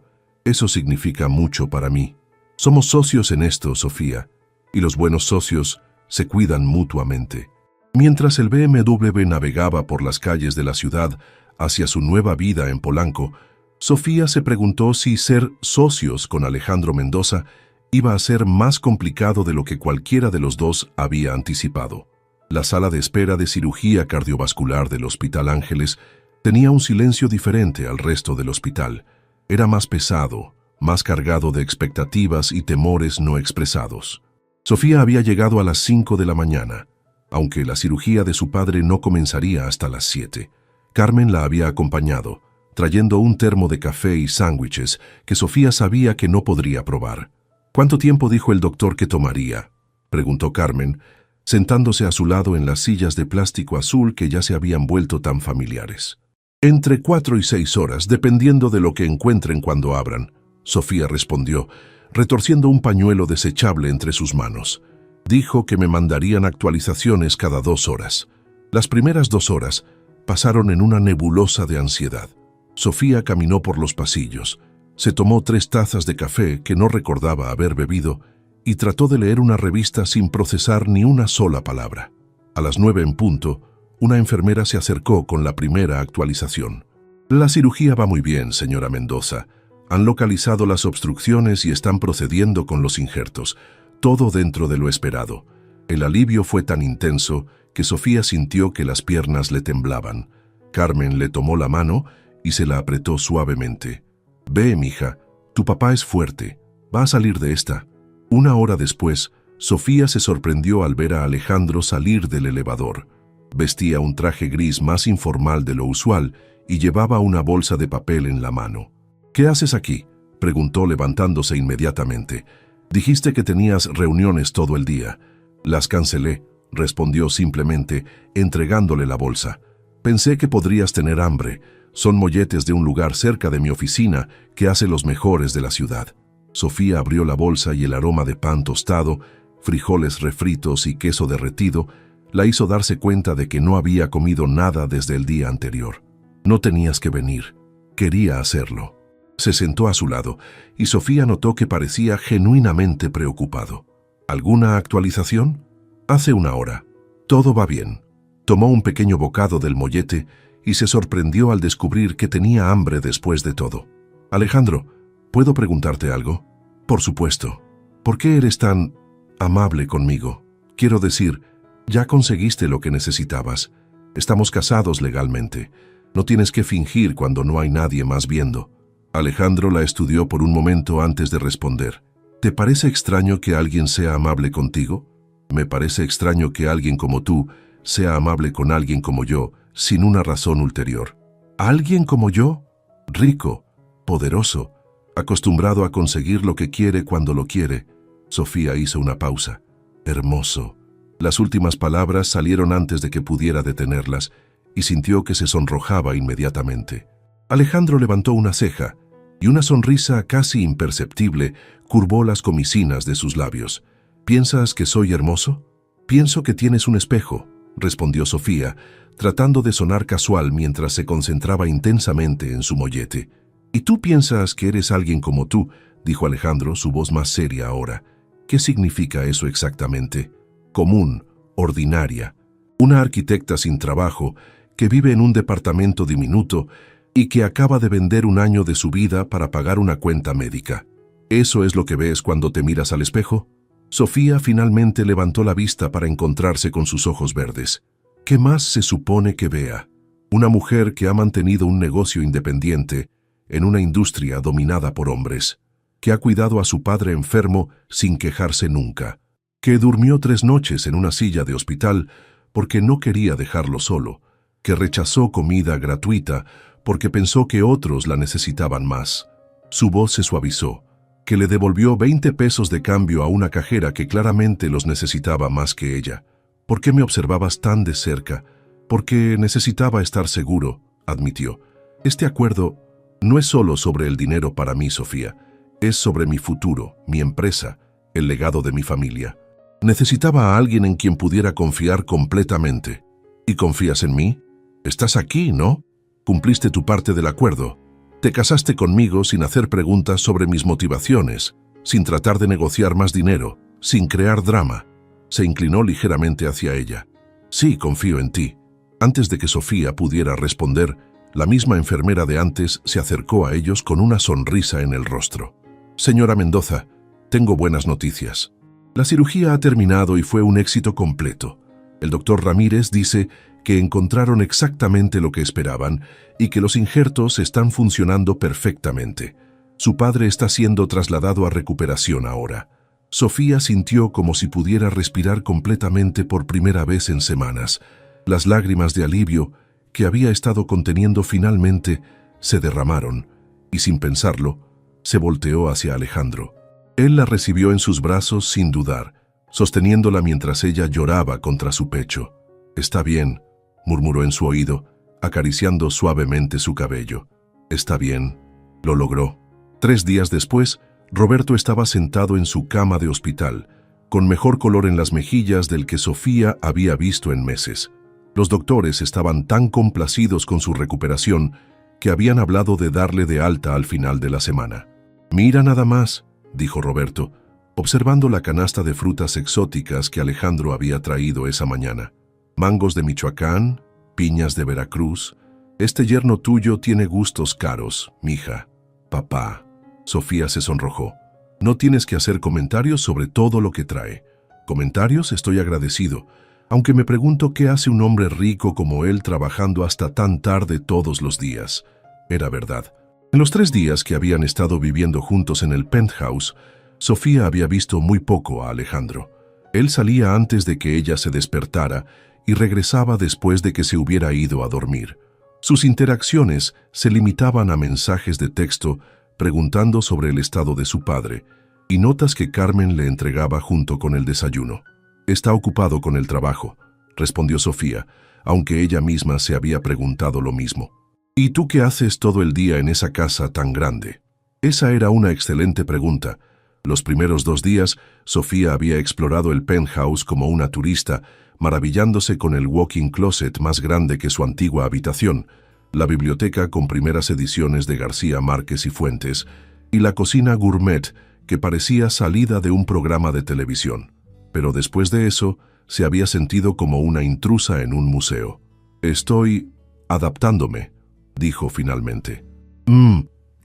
significa mucho para mí. Somos socios en esto, Sofía, y los buenos socios se cuidan mutuamente». Mientras el BMW navegaba por las calles de la ciudad hacia su nueva vida en Polanco, Sofía se preguntó si ser socios con Alejandro Mendoza iba a ser más complicado de lo que cualquiera de los dos había anticipado. La sala de espera de cirugía cardiovascular del Hospital Ángeles tenía un silencio diferente al resto del hospital. Era más pesado, más cargado de expectativas y temores no expresados. Sofía había llegado a las 5 de la mañana, aunque la cirugía de su padre no comenzaría hasta las 7. Carmen la había acompañado, trayendo un termo de café y sándwiches que Sofía sabía que no podría probar. «¿Cuánto tiempo dijo el doctor que tomaría?», preguntó Carmen, sentándose a su lado en las sillas de plástico azul que ya se habían vuelto tan familiares. «Entre 4 y 6 horas, dependiendo de lo que encuentren cuando abran», Sofía respondió, retorciendo un pañuelo desechable entre sus manos. «Dijo que me mandarían actualizaciones cada 2 horas. Las primeras 2 horas pasaron en una nebulosa de ansiedad». Sofía caminó por los pasillos, se tomó 3 tazas de café que no recordaba haber bebido y trató de leer una revista sin procesar ni una sola palabra. A las 9 en punto, una enfermera se acercó con la primera actualización. «La cirugía va muy bien, señora Mendoza. Han localizado las obstrucciones y están procediendo con los injertos. Todo dentro de lo esperado». El alivio fue tan intenso que Sofía sintió que las piernas le temblaban. Carmen le tomó la mano y se la apretó suavemente. «Ve, mija, tu papá es fuerte. Va a salir de esta». Una hora después, Sofía se sorprendió al ver a Alejandro salir del elevador. Vestía un traje gris más informal de lo usual y llevaba una bolsa de papel en la mano. «¿Qué haces aquí?», preguntó levantándose inmediatamente. «Dijiste que tenías reuniones todo el día». «Las cancelé», respondió simplemente, entregándole la bolsa. «Pensé que podrías tener hambre. Son molletes de un lugar cerca de mi oficina que hace los mejores de la ciudad». Sofía abrió la bolsa y el aroma de pan tostado, frijoles refritos y queso derretido la hizo darse cuenta de que no había comido nada desde el día anterior. «No tenías que venir. Quería hacerlo». Se sentó a su lado y Sofía notó que parecía genuinamente preocupado. «¿Alguna actualización?». «Hace una hora. Todo va bien». Tomó un pequeño bocado del mollete y se sorprendió al descubrir que tenía hambre después de todo. Alejandro, ¿puedo preguntarte algo? Por supuesto. ¿Por qué eres tan amable conmigo? Quiero decir, ya conseguiste lo que necesitabas. Estamos casados legalmente. No tienes que fingir cuando no hay nadie más viendo. Alejandro la estudió por un momento antes de responder. ¿Te parece extraño que alguien sea amable contigo? Me parece extraño que alguien como tú sea amable con alguien como yo, sin una razón ulterior. ¿Alguien como yo? Rico, poderoso, acostumbrado a conseguir lo que quiere cuando lo quiere. Sofía hizo una pausa. Hermoso. Las últimas palabras salieron antes de que pudiera detenerlas y sintió que se sonrojaba inmediatamente. Alejandro levantó una ceja y una sonrisa casi imperceptible curvó las comisinas de sus labios. ¿Piensas que soy hermoso? Pienso que tienes un espejo, respondió Sofía, tratando de sonar casual mientras se concentraba intensamente en su mollete. ¿Y tú piensas que eres alguien como tú?, dijo Alejandro, su voz más seria ahora. ¿Qué significa eso exactamente? Común, ordinaria. Una arquitecta sin trabajo que vive en un departamento diminuto y que acaba de vender un año de su vida para pagar una cuenta médica. ¿Eso es lo que ves cuando te miras al espejo? Sofía finalmente levantó la vista para encontrarse con sus ojos verdes. ¿Qué más se supone que vea? Una mujer que ha mantenido un negocio independiente en una industria dominada por hombres, que ha cuidado a su padre enfermo sin quejarse nunca, que durmió 3 noches en una silla de hospital porque no quería dejarlo solo, que rechazó comida gratuita porque pensó que otros la necesitaban más. Su voz se suavizó, que le devolvió 20 pesos de cambio a una cajera que claramente los necesitaba más que ella. ¿Por qué me observabas tan de cerca? Porque necesitaba estar seguro, admitió. Este acuerdo no es solo sobre el dinero para mí, Sofía. Es sobre mi futuro, mi empresa, el legado de mi familia. Necesitaba a alguien en quien pudiera confiar completamente. ¿Y confías en mí? Estás aquí, ¿no? Cumpliste tu parte del acuerdo. Te casaste conmigo sin hacer preguntas sobre mis motivaciones, sin tratar de negociar más dinero, sin crear drama. Se inclinó ligeramente hacia ella. Sí, confío en ti. Antes de que Sofía pudiera responder, la misma enfermera de antes se acercó a ellos con una sonrisa en el rostro. Señora Mendoza, tengo buenas noticias. La cirugía ha terminado y fue un éxito completo. El doctor Ramírez dice que encontraron exactamente lo que esperaban y que los injertos están funcionando perfectamente. Su padre está siendo trasladado a recuperación ahora. Sofía sintió como si pudiera respirar completamente por primera vez en semanas. Las lágrimas de alivio que había estado conteniendo finalmente se derramaron y sin pensarlo, se volteó hacia Alejandro. Él la recibió en sus brazos sin dudar, sosteniéndola mientras ella lloraba contra su pecho. «Está bien», murmuró en su oído, acariciando suavemente su cabello. «Está bien». Lo logró. 3 días después, Roberto estaba sentado en su cama de hospital, con mejor color en las mejillas del que Sofía había visto en meses. Los doctores estaban tan complacidos con su recuperación que habían hablado de darle de alta al final de la semana. «Mira nada más», dijo Roberto, observando la canasta de frutas exóticas que Alejandro había traído esa mañana. «Mangos de Michoacán, piñas de Veracruz. Este yerno tuyo tiene gustos caros, mija». «Papá». Sofía se sonrojó. «No tienes que hacer comentarios sobre todo lo que trae». «¿Comentarios? Estoy agradecido. Aunque me pregunto qué hace un hombre rico como él trabajando hasta tan tarde todos los días». Era verdad. En los 3 días que habían estado viviendo juntos en el penthouse, Sofía había visto muy poco a Alejandro. Él salía antes de que ella se despertara y regresaba después de que se hubiera ido a dormir. Sus interacciones se limitaban a mensajes de texto preguntando sobre el estado de su padre y notas que Carmen le entregaba junto con el desayuno. «Está ocupado con el trabajo», respondió Sofía, aunque ella misma se había preguntado lo mismo. «¿Y tú qué haces todo el día en esa casa tan grande?» Esa era una excelente pregunta. Los primeros 2 días, Sofía había explorado el penthouse como una turista, maravillándose con el walk-in closet más grande que su antigua habitación, la biblioteca con primeras ediciones de García Márquez y Fuentes, y la cocina gourmet que parecía salida de un programa de televisión. Pero después de eso, se había sentido como una intrusa en un museo. «Estoy adaptándome», dijo finalmente.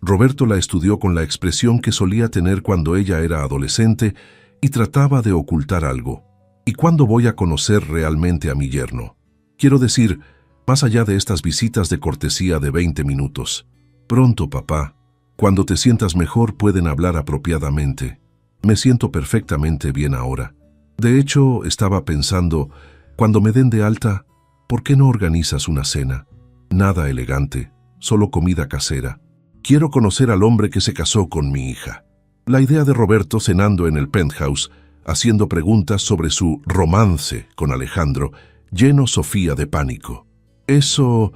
Roberto la estudió con la expresión que solía tener cuando ella era adolescente y trataba de ocultar algo. ¿Y cuándo voy a conocer realmente a mi yerno? Quiero decir, más allá de estas visitas de cortesía de 20 minutos. Pronto, papá. Cuando te sientas mejor pueden hablar apropiadamente. Me siento perfectamente bien ahora. De hecho, estaba pensando, cuando me den de alta, ¿por qué no organizas una cena? Nada elegante, solo comida casera. Quiero conocer al hombre que se casó con mi hija. La idea de Roberto cenando en el penthouse, haciendo preguntas sobre su romance con Alejandro, llenó Sofía de pánico. Eso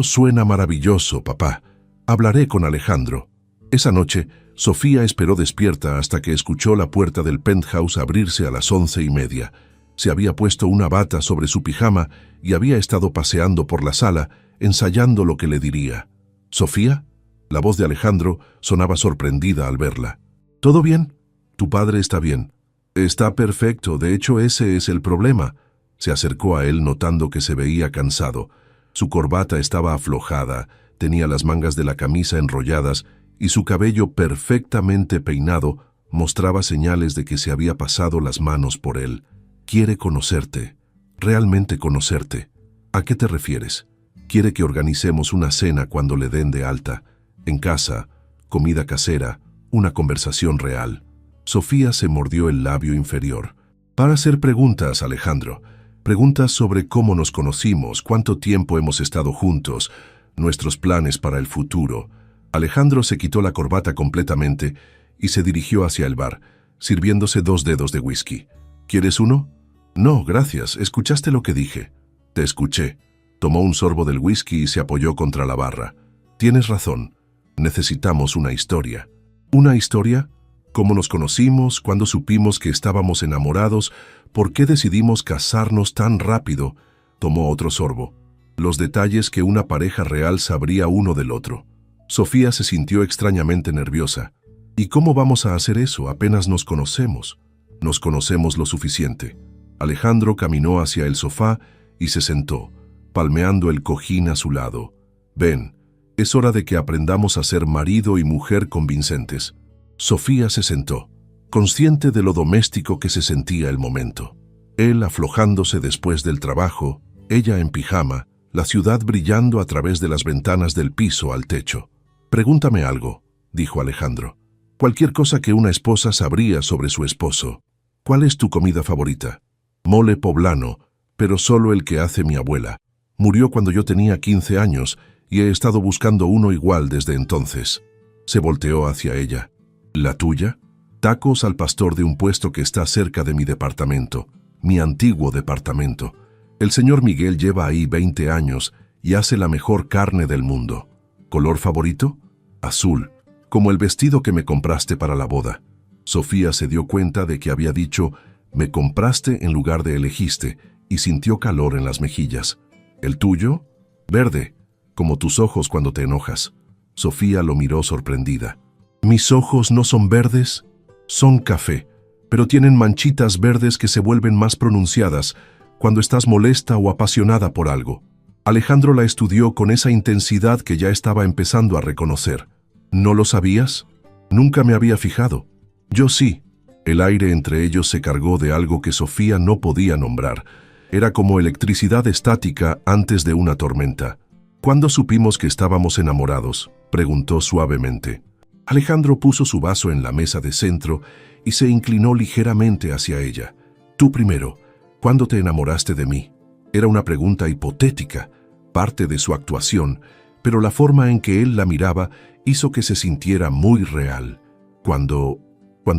suena maravilloso, papá. Hablaré con Alejandro. Esa noche, Sofía esperó despierta hasta que escuchó la puerta del penthouse abrirse a las 11:30. Se había puesto una bata sobre su pijama y había estado paseando por la sala, ensayando lo que le diría. ¿Sofía? La voz de Alejandro sonaba sorprendida al verla. ¿Todo bien? Tu padre está bien. Está perfecto, de hecho ese es el problema. Se acercó a él notando que se veía cansado. Su corbata estaba aflojada, tenía las mangas de la camisa enrolladas y su cabello perfectamente peinado mostraba señales de que se había pasado las manos por él. Quiere conocerte, realmente conocerte. ¿A qué te refieres? Quiere que organicemos una cena cuando le den de alta, en casa, comida casera, una conversación real. Sofía se mordió el labio inferior. Para hacer preguntas, Alejandro. Preguntas sobre cómo nos conocimos, cuánto tiempo hemos estado juntos, nuestros planes para el futuro. Alejandro se quitó la corbata completamente y se dirigió hacia el bar, sirviéndose 2 dedos de whisky. ¿Quieres uno? No, gracias. ¿Escuchaste lo que dije? Te escuché. Tomó un sorbo del whisky y se apoyó contra la barra. Tienes razón. Necesitamos una historia. ¿Una historia? ¿Cómo nos conocimos? ¿Cuándo supimos que estábamos enamorados? ¿Por qué decidimos casarnos tan rápido? Tomó otro sorbo. Los detalles que una pareja real sabría uno del otro. Sofía se sintió extrañamente nerviosa. ¿Y cómo vamos a hacer eso? Apenas nos conocemos. Nos conocemos lo suficiente. Alejandro caminó hacia el sofá y se sentó, palmeando el cojín a su lado. Ven, es hora de que aprendamos a ser marido y mujer convincentes. Sofía se sentó, consciente de lo doméstico que se sentía el momento. Él aflojándose después del trabajo, ella en pijama, la ciudad brillando a través de las ventanas del piso al techo. Pregúntame algo, dijo Alejandro. Cualquier cosa que una esposa sabría sobre su esposo. ¿Cuál es tu comida favorita? Mole poblano, pero solo el que hace mi abuela. Murió cuando yo tenía 15 años y he estado buscando uno igual desde entonces. Se volteó hacia ella. ¿La tuya? Tacos al pastor de un puesto que está cerca de mi departamento, mi antiguo departamento. El señor Miguel lleva ahí 20 años y hace la mejor carne del mundo. ¿Color favorito? Azul, como el vestido que me compraste para la boda. Sofía se dio cuenta de que había dicho, me compraste en lugar de elegiste, y sintió calor en las mejillas. ¿El tuyo? Verde, como tus ojos cuando te enojas. Sofía lo miró sorprendida. Mis ojos no son verdes, son café, pero tienen manchitas verdes que se vuelven más pronunciadas cuando estás molesta o apasionada por algo. Alejandro la estudió con esa intensidad que ya estaba empezando a reconocer. ¿No lo sabías? Nunca me había fijado. Yo sí. El aire entre ellos se cargó de algo que Sofía no podía nombrar. Era como electricidad estática antes de una tormenta. ¿Cuándo supimos que estábamos enamorados?, preguntó suavemente. Alejandro puso su vaso en la mesa de centro y se inclinó ligeramente hacia ella. Tú primero, ¿cuándo te enamoraste de mí? Era una pregunta hipotética, parte de su actuación, pero la forma en que él la miraba hizo que se sintiera muy real. Cuando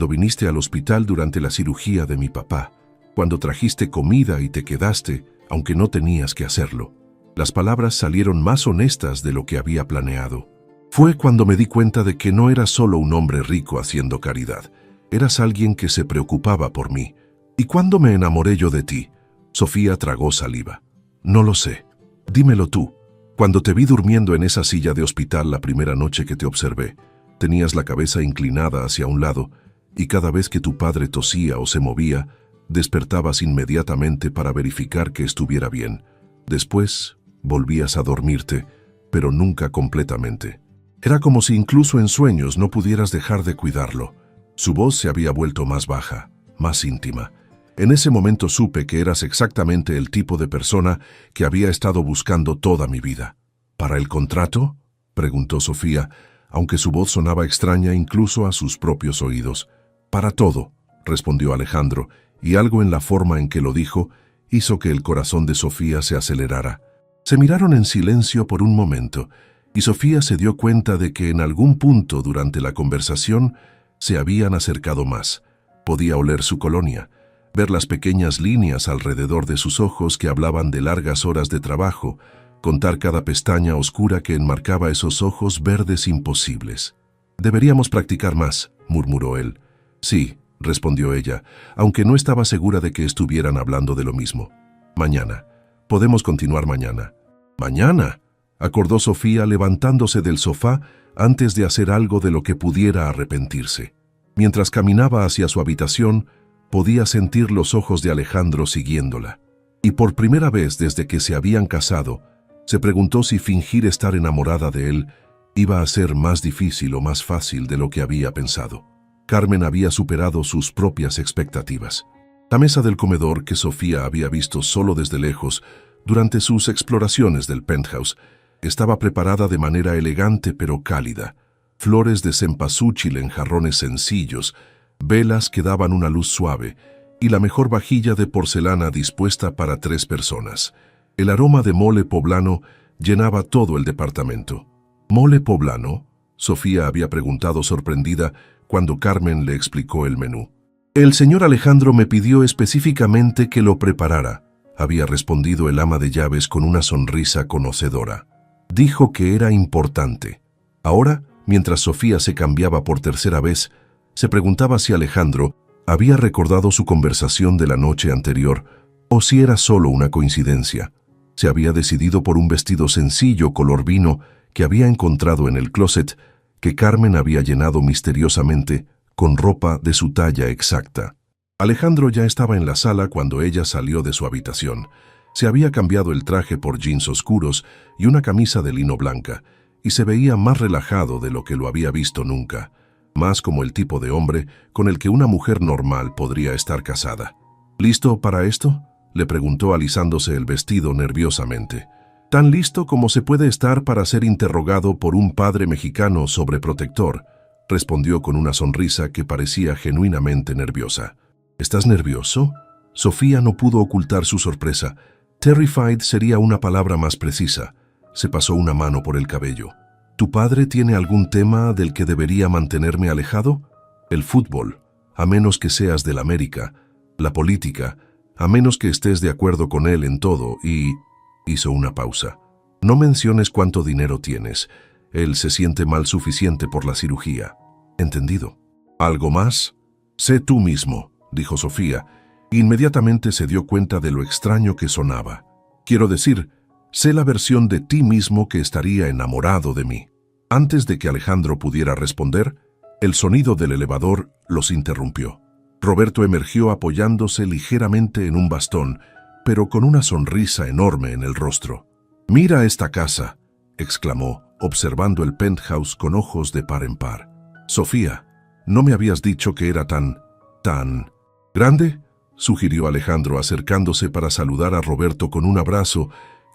viniste al hospital durante la cirugía de mi papá, cuando trajiste comida y te quedaste, aunque no tenías que hacerlo. Las palabras salieron más honestas de lo que había planeado. Fue cuando me di cuenta de que no eras solo un hombre rico haciendo caridad. Eras alguien que se preocupaba por mí. ¿Y cuándo me enamoré yo de ti? Sofía tragó saliva. No lo sé. Dímelo tú. Cuando te vi durmiendo en esa silla de hospital la primera noche que te observé, tenías la cabeza inclinada hacia un lado y cada vez que tu padre tosía o se movía, despertabas inmediatamente para verificar que estuviera bien. Después, volvías a dormirte, pero nunca completamente. Era como si incluso en sueños no pudieras dejar de cuidarlo. Su voz se había vuelto más baja, más íntima. En ese momento supe que eras exactamente el tipo de persona que había estado buscando toda mi vida. ¿Para el contrato?, preguntó Sofía, aunque su voz sonaba extraña incluso a sus propios oídos. Para todo, respondió Alejandro, y algo en la forma en que lo dijo hizo que el corazón de Sofía se acelerara. Se miraron en silencio por un momento, y Sofía se dio cuenta de que en algún punto durante la conversación se habían acercado más. Podía oler su colonia, ver las pequeñas líneas alrededor de sus ojos que hablaban de largas horas de trabajo, contar cada pestaña oscura que enmarcaba esos ojos verdes imposibles. «Deberíamos practicar más», murmuró él. «Sí», respondió ella, aunque no estaba segura de que estuvieran hablando de lo mismo. «Mañana. Podemos continuar mañana». «¿Mañana?», acordó Sofía levantándose del sofá antes de hacer algo de lo que pudiera arrepentirse. Mientras caminaba hacia su habitación, podía sentir los ojos de Alejandro siguiéndola. Y por primera vez desde que se habían casado, se preguntó si fingir estar enamorada de él iba a ser más difícil o más fácil de lo que había pensado. Carmen había superado sus propias expectativas. La mesa del comedor, que Sofía había visto solo desde lejos durante sus exploraciones del penthouse, estaba preparada de manera elegante pero cálida. Flores de cempasúchil en jarrones sencillos, velas que daban una luz suave y la mejor vajilla de porcelana dispuesta para 3 personas. El aroma de mole poblano llenaba todo el departamento. ¿Mole poblano?, Sofía había preguntado sorprendida cuando Carmen le explicó el menú. «El señor Alejandro me pidió específicamente que lo preparara», había respondido el ama de llaves con una sonrisa conocedora. Dijo que era importante. Ahora, mientras Sofía se cambiaba por tercera vez, se preguntaba si Alejandro había recordado su conversación de la noche anterior o si era solo una coincidencia. Se había decidido por un vestido sencillo color vino que había encontrado en el closet, que Carmen había llenado misteriosamente con ropa de su talla exacta. Alejandro ya estaba en la sala cuando ella salió de su habitación. Se había cambiado el traje por jeans oscuros y una camisa de lino blanca, y se veía más relajado de lo que lo había visto nunca, más como el tipo de hombre con el que una mujer normal podría estar casada. «¿Listo para esto?», le preguntó alisándose el vestido nerviosamente. «Tan listo como se puede estar para ser interrogado por un padre mexicano sobreprotector», respondió con una sonrisa que parecía genuinamente nerviosa. «¿Estás nervioso?». Sofía no pudo ocultar su sorpresa. Terrified sería una palabra más precisa. Se pasó una mano por el cabello. «¿Tu padre tiene algún tema del que debería mantenerme alejado?». «El fútbol, a menos que seas del América. La política, a menos que estés de acuerdo con él en todo, y...». Hizo una pausa. «No menciones cuánto dinero tienes. Él se siente mal suficiente por la cirugía». «Entendido». «¿Algo más?». «Sé tú mismo», dijo Sofía. Inmediatamente se dio cuenta de lo extraño que sonaba. «Quiero decir, sé la versión de ti mismo que estaría enamorado de mí». Antes de que Alejandro pudiera responder, el sonido del elevador los interrumpió. Roberto emergió apoyándose ligeramente en un bastón, pero con una sonrisa enorme en el rostro. «Mira esta casa», exclamó, observando el penthouse con ojos de par en par. «Sofía, ¿no me habías dicho que era tan grande?», sugirió Alejandro acercándose para saludar a Roberto con un abrazo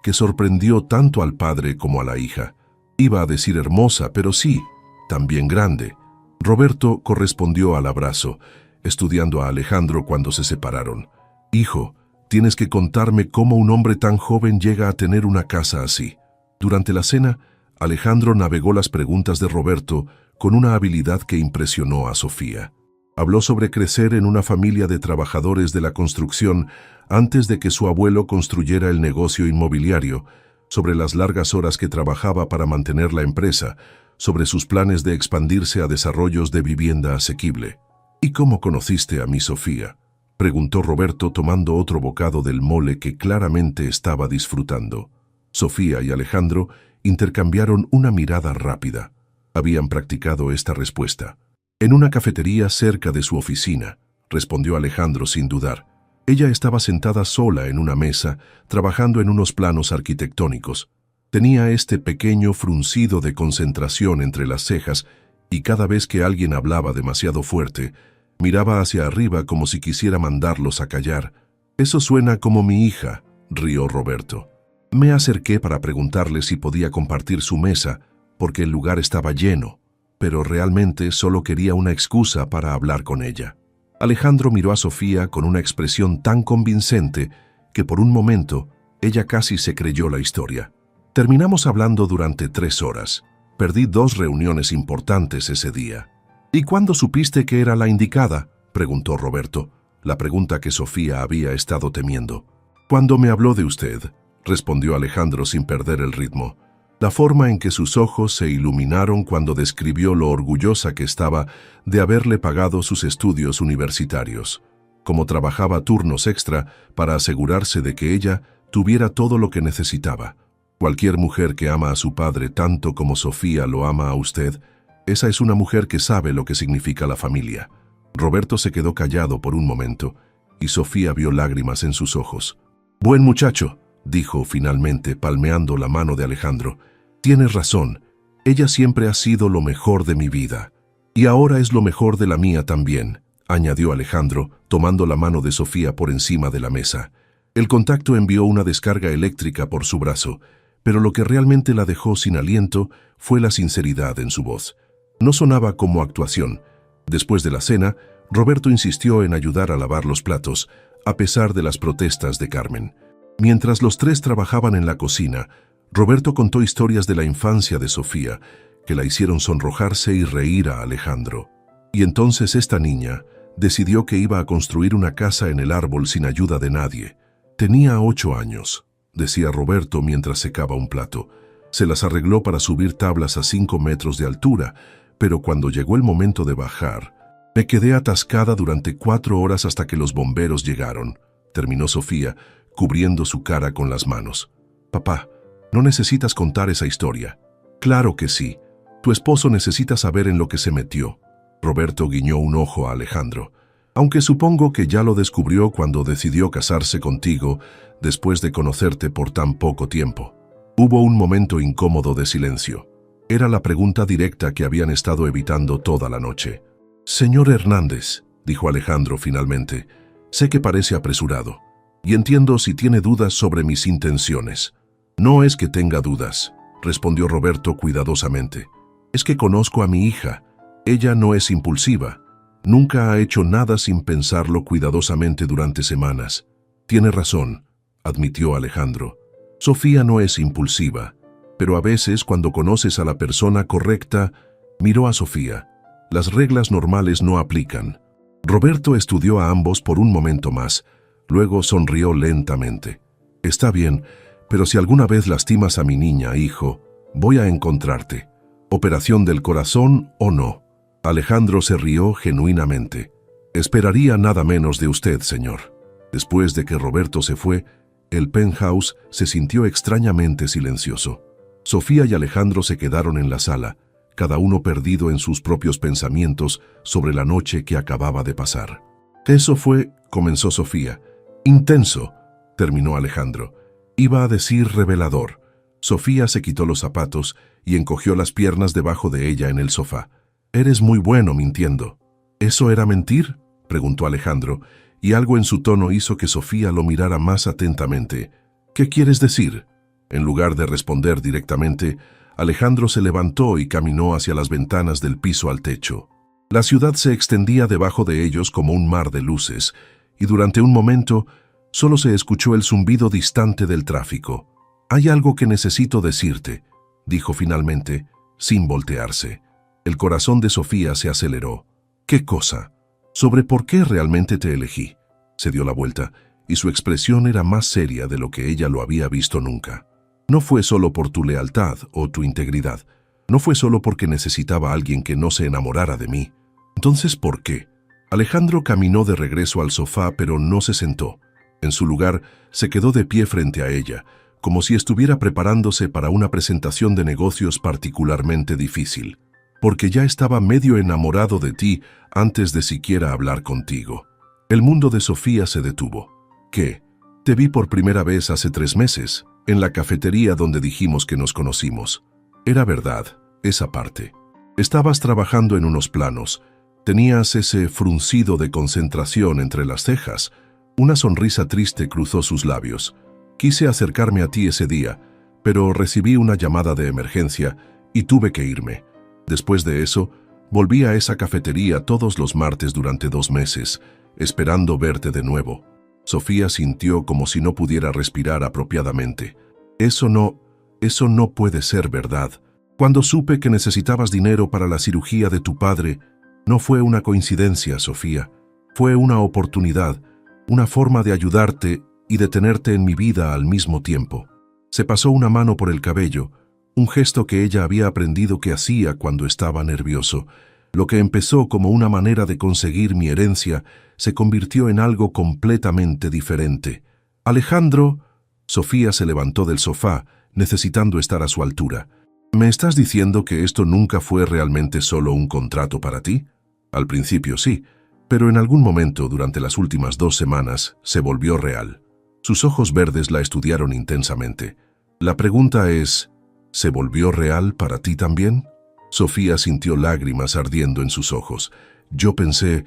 que sorprendió tanto al padre como a la hija. Iba a decir hermosa, pero sí, también grande. Roberto correspondió al abrazo, estudiando a Alejandro cuando se separaron. «Hijo, tienes que contarme cómo un hombre tan joven llega a tener una casa así». Durante la cena, Alejandro navegó las preguntas de Roberto con una habilidad que impresionó a Sofía. Habló sobre crecer en una familia de trabajadores de la construcción antes de que su abuelo construyera el negocio inmobiliario, sobre las largas horas que trabajaba para mantener la empresa, sobre sus planes de expandirse a desarrollos de vivienda asequible. «¿Y cómo conociste a mi Sofía?», preguntó Roberto tomando otro bocado del mole que claramente estaba disfrutando. Sofía y Alejandro intercambiaron una mirada rápida. Habían practicado esta respuesta. «En una cafetería cerca de su oficina», respondió Alejandro sin dudar. Ella estaba sentada sola en una mesa, trabajando en unos planos arquitectónicos. Tenía este pequeño fruncido de concentración entre las cejas y cada vez que alguien hablaba demasiado fuerte, miraba hacia arriba como si quisiera mandarlos a callar. «Eso suena como mi hija», rió Roberto. Me acerqué para preguntarle si podía compartir su mesa, porque el lugar estaba lleno, pero realmente solo quería una excusa para hablar con ella. Alejandro miró a Sofía con una expresión tan convincente que por un momento ella casi se creyó la historia. Terminamos hablando durante 3 horas. Perdí 2 reuniones importantes ese día. «¿Y cuándo supiste que era la indicada?», preguntó Roberto, la pregunta que Sofía había estado temiendo. «Cuando me habló de usted», respondió Alejandro sin perder el ritmo. La forma en que sus ojos se iluminaron cuando describió lo orgullosa que estaba de haberle pagado sus estudios universitarios, como trabajaba turnos extra para asegurarse de que ella tuviera todo lo que necesitaba. Cualquier mujer que ama a su padre tanto como Sofía lo ama a usted, esa es una mujer que sabe lo que significa la familia. Roberto se quedó callado por un momento, y Sofía vio lágrimas en sus ojos. «Buen muchacho», dijo finalmente, palmeando la mano de Alejandro. «Tienes razón, ella siempre ha sido lo mejor de mi vida. Y ahora es lo mejor de la mía también», añadió Alejandro, tomando la mano de Sofía por encima de la mesa. El contacto envió una descarga eléctrica por su brazo, pero lo que realmente la dejó sin aliento fue la sinceridad en su voz. No sonaba como actuación. Después de la cena, Roberto insistió en ayudar a lavar los platos, a pesar de las protestas de Carmen. Mientras los 3 trabajaban en la cocina, Roberto contó historias de la infancia de Sofía, que la hicieron sonrojarse y reír a Alejandro. Y entonces esta niña decidió que iba a construir una casa en el árbol sin ayuda de nadie. Tenía 8 años, decía Roberto mientras secaba un plato. Se las arregló para subir tablas a 5 metros de altura, pero cuando llegó el momento de bajar, me quedé atascada durante 4 horas hasta que los bomberos llegaron, terminó Sofía, cubriendo su cara con las manos. «Papá, no necesitas contar esa historia». «Claro que sí. Tu esposo necesita saber en lo que se metió». Roberto guiñó un ojo a Alejandro. «Aunque supongo que ya lo descubrió cuando decidió casarse contigo después de conocerte por tan poco tiempo». Hubo un momento incómodo de silencio. Era la pregunta directa que habían estado evitando toda la noche. «Señor Hernández», dijo Alejandro finalmente, «sé que parece apresurado, y entiendo si tiene dudas sobre mis intenciones». «No es que tenga dudas», respondió Roberto cuidadosamente. «Es que conozco a mi hija. Ella no es impulsiva. Nunca ha hecho nada sin pensarlo cuidadosamente durante semanas». «Tiene razón», admitió Alejandro. «Sofía no es impulsiva, pero a veces cuando conoces a la persona correcta», miró a Sofía. «Las reglas normales no aplican». Roberto estudió a ambos por un momento más. Luego sonrió lentamente. «Está bien, pero si alguna vez lastimas a mi niña, hijo, voy a encontrarte. Operación del corazón o no». Alejandro se rió genuinamente. «Esperaría nada menos de usted, señor». Después de que Roberto se fue, el penthouse se sintió extrañamente silencioso. Sofía y Alejandro se quedaron en la sala, cada uno perdido en sus propios pensamientos sobre la noche que acababa de pasar. «Eso fue», comenzó Sofía. «Intenso», terminó Alejandro. Iba a decir revelador. Sofía se quitó los zapatos y encogió las piernas debajo de ella en el sofá. «Eres muy bueno mintiendo». «¿Eso era mentir?», preguntó Alejandro, y algo en su tono hizo que Sofía lo mirara más atentamente. «¿Qué quieres decir?». En lugar de responder directamente, Alejandro se levantó y caminó hacia las ventanas del piso al techo. La ciudad se extendía debajo de ellos como un mar de luces, y durante un momento solo se escuchó el zumbido distante del tráfico. «Hay algo que necesito decirte», dijo finalmente, sin voltearse. El corazón de Sofía se aceleró. «¿Qué cosa?». «Sobre por qué realmente te elegí». Se dio la vuelta, y su expresión era más seria de lo que ella lo había visto nunca. «No fue solo por tu lealtad o tu integridad. No fue solo porque necesitaba a alguien que no se enamorara de mí. Entonces, ¿por qué?». Alejandro caminó de regreso al sofá, pero no se sentó. En su lugar, se quedó de pie frente a ella, como si estuviera preparándose para una presentación de negocios particularmente difícil. «Porque ya estaba medio enamorado de ti antes de siquiera hablar contigo». El mundo de Sofía se detuvo. «¿Qué? Te vi por primera vez hace 3 meses», en la cafetería donde dijimos que nos conocimos. Era verdad, esa parte. Estabas trabajando en unos planos. Tenías ese fruncido de concentración entre las cejas. Una sonrisa triste cruzó sus labios. Quise acercarme a ti ese día, pero recibí una llamada de emergencia y tuve que irme. Después de eso, volví a esa cafetería todos los martes durante 2 meses, esperando verte de nuevo. Sofía sintió como si no pudiera respirar apropiadamente. Eso no puede ser verdad. Cuando supe que necesitabas dinero para la cirugía de tu padre, no fue una coincidencia, Sofía. Fue una oportunidad, una forma de ayudarte y de tenerte en mi vida al mismo tiempo. Se pasó una mano por el cabello, un gesto que ella había aprendido que hacía cuando estaba nervioso. Lo que empezó como una manera de conseguir mi herencia se convirtió en algo completamente diferente. Alejandro, Sofía se levantó del sofá, necesitando estar a su altura. ¿Me estás diciendo que esto nunca fue realmente solo un contrato para ti? Al principio sí, pero en algún momento durante las últimas 2 semanas se volvió real. Sus ojos verdes la estudiaron intensamente. La pregunta es, ¿se volvió real para ti también? Sofía sintió lágrimas ardiendo en sus ojos. Yo pensé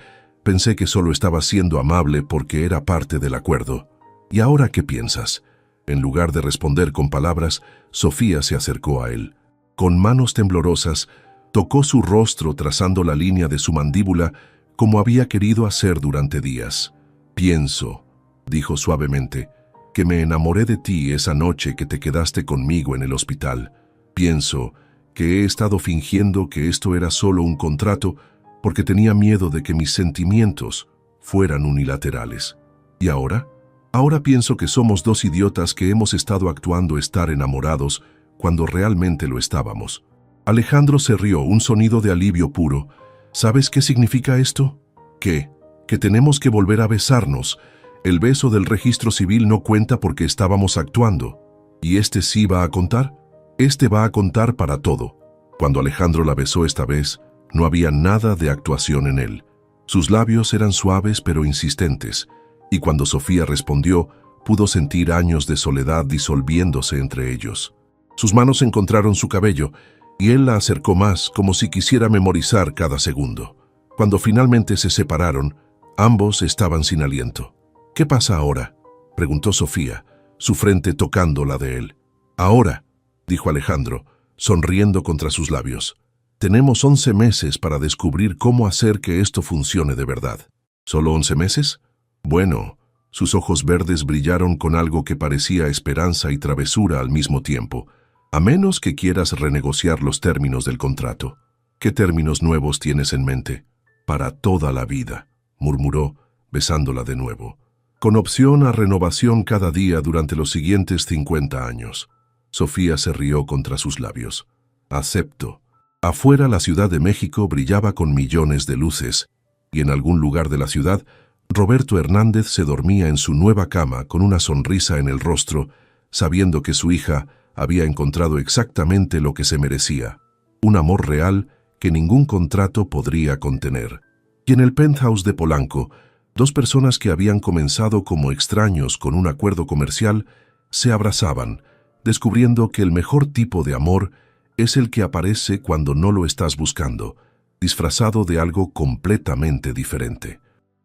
que solo estaba siendo amable porque era parte del acuerdo. ¿Y ahora qué piensas? En lugar de responder con palabras, Sofía se acercó a él. Con manos temblorosas, tocó su rostro trazando la línea de su mandíbula como había querido hacer durante días. Pienso, dijo suavemente, que me enamoré de ti esa noche que te quedaste conmigo en el hospital. Pienso que he estado fingiendo que esto era solo un contrato porque tenía miedo de que mis sentimientos fueran unilaterales. ¿Y ahora? Ahora pienso que somos 2 idiotas que hemos estado actuando estar enamorados cuando realmente lo estábamos. Alejandro se rió, un sonido de alivio puro. ¿Sabes qué significa esto? ¿Qué? Que tenemos que volver a besarnos. El beso del registro civil no cuenta porque estábamos actuando. ¿Y este sí va a contar? Este va a contar para todo. Cuando Alejandro la besó esta vez, no había nada de actuación en él. Sus labios eran suaves pero insistentes, y cuando Sofía respondió, pudo sentir años de soledad disolviéndose entre ellos. Sus manos encontraron su cabello, y él la acercó más, como si quisiera memorizar cada segundo. Cuando finalmente se separaron, ambos estaban sin aliento. ¿Qué pasa ahora?, preguntó Sofía, su frente tocando la de él. Ahora, dijo Alejandro, sonriendo contra sus labios. Tenemos 11 meses para descubrir cómo hacer que esto funcione de verdad. ¿Solo 11 meses? Bueno, sus ojos verdes brillaron con algo que parecía esperanza y travesura al mismo tiempo, a menos que quieras renegociar los términos del contrato. ¿Qué términos nuevos tienes en mente? Para toda la vida, murmuró, besándola de nuevo. Con opción a renovación cada día durante los siguientes 50 años. Sofía se rió contra sus labios. Acepto. Afuera la Ciudad de México brillaba con millones de luces, y en algún lugar de la ciudad, Roberto Hernández se dormía en su nueva cama con una sonrisa en el rostro, sabiendo que su hija había encontrado exactamente lo que se merecía, un amor real que ningún contrato podría contener. Y en el penthouse de Polanco, 2 personas que habían comenzado como extraños con un acuerdo comercial se abrazaban, descubriendo que el mejor tipo de amor es el que aparece cuando no lo estás buscando, disfrazado de algo completamente diferente.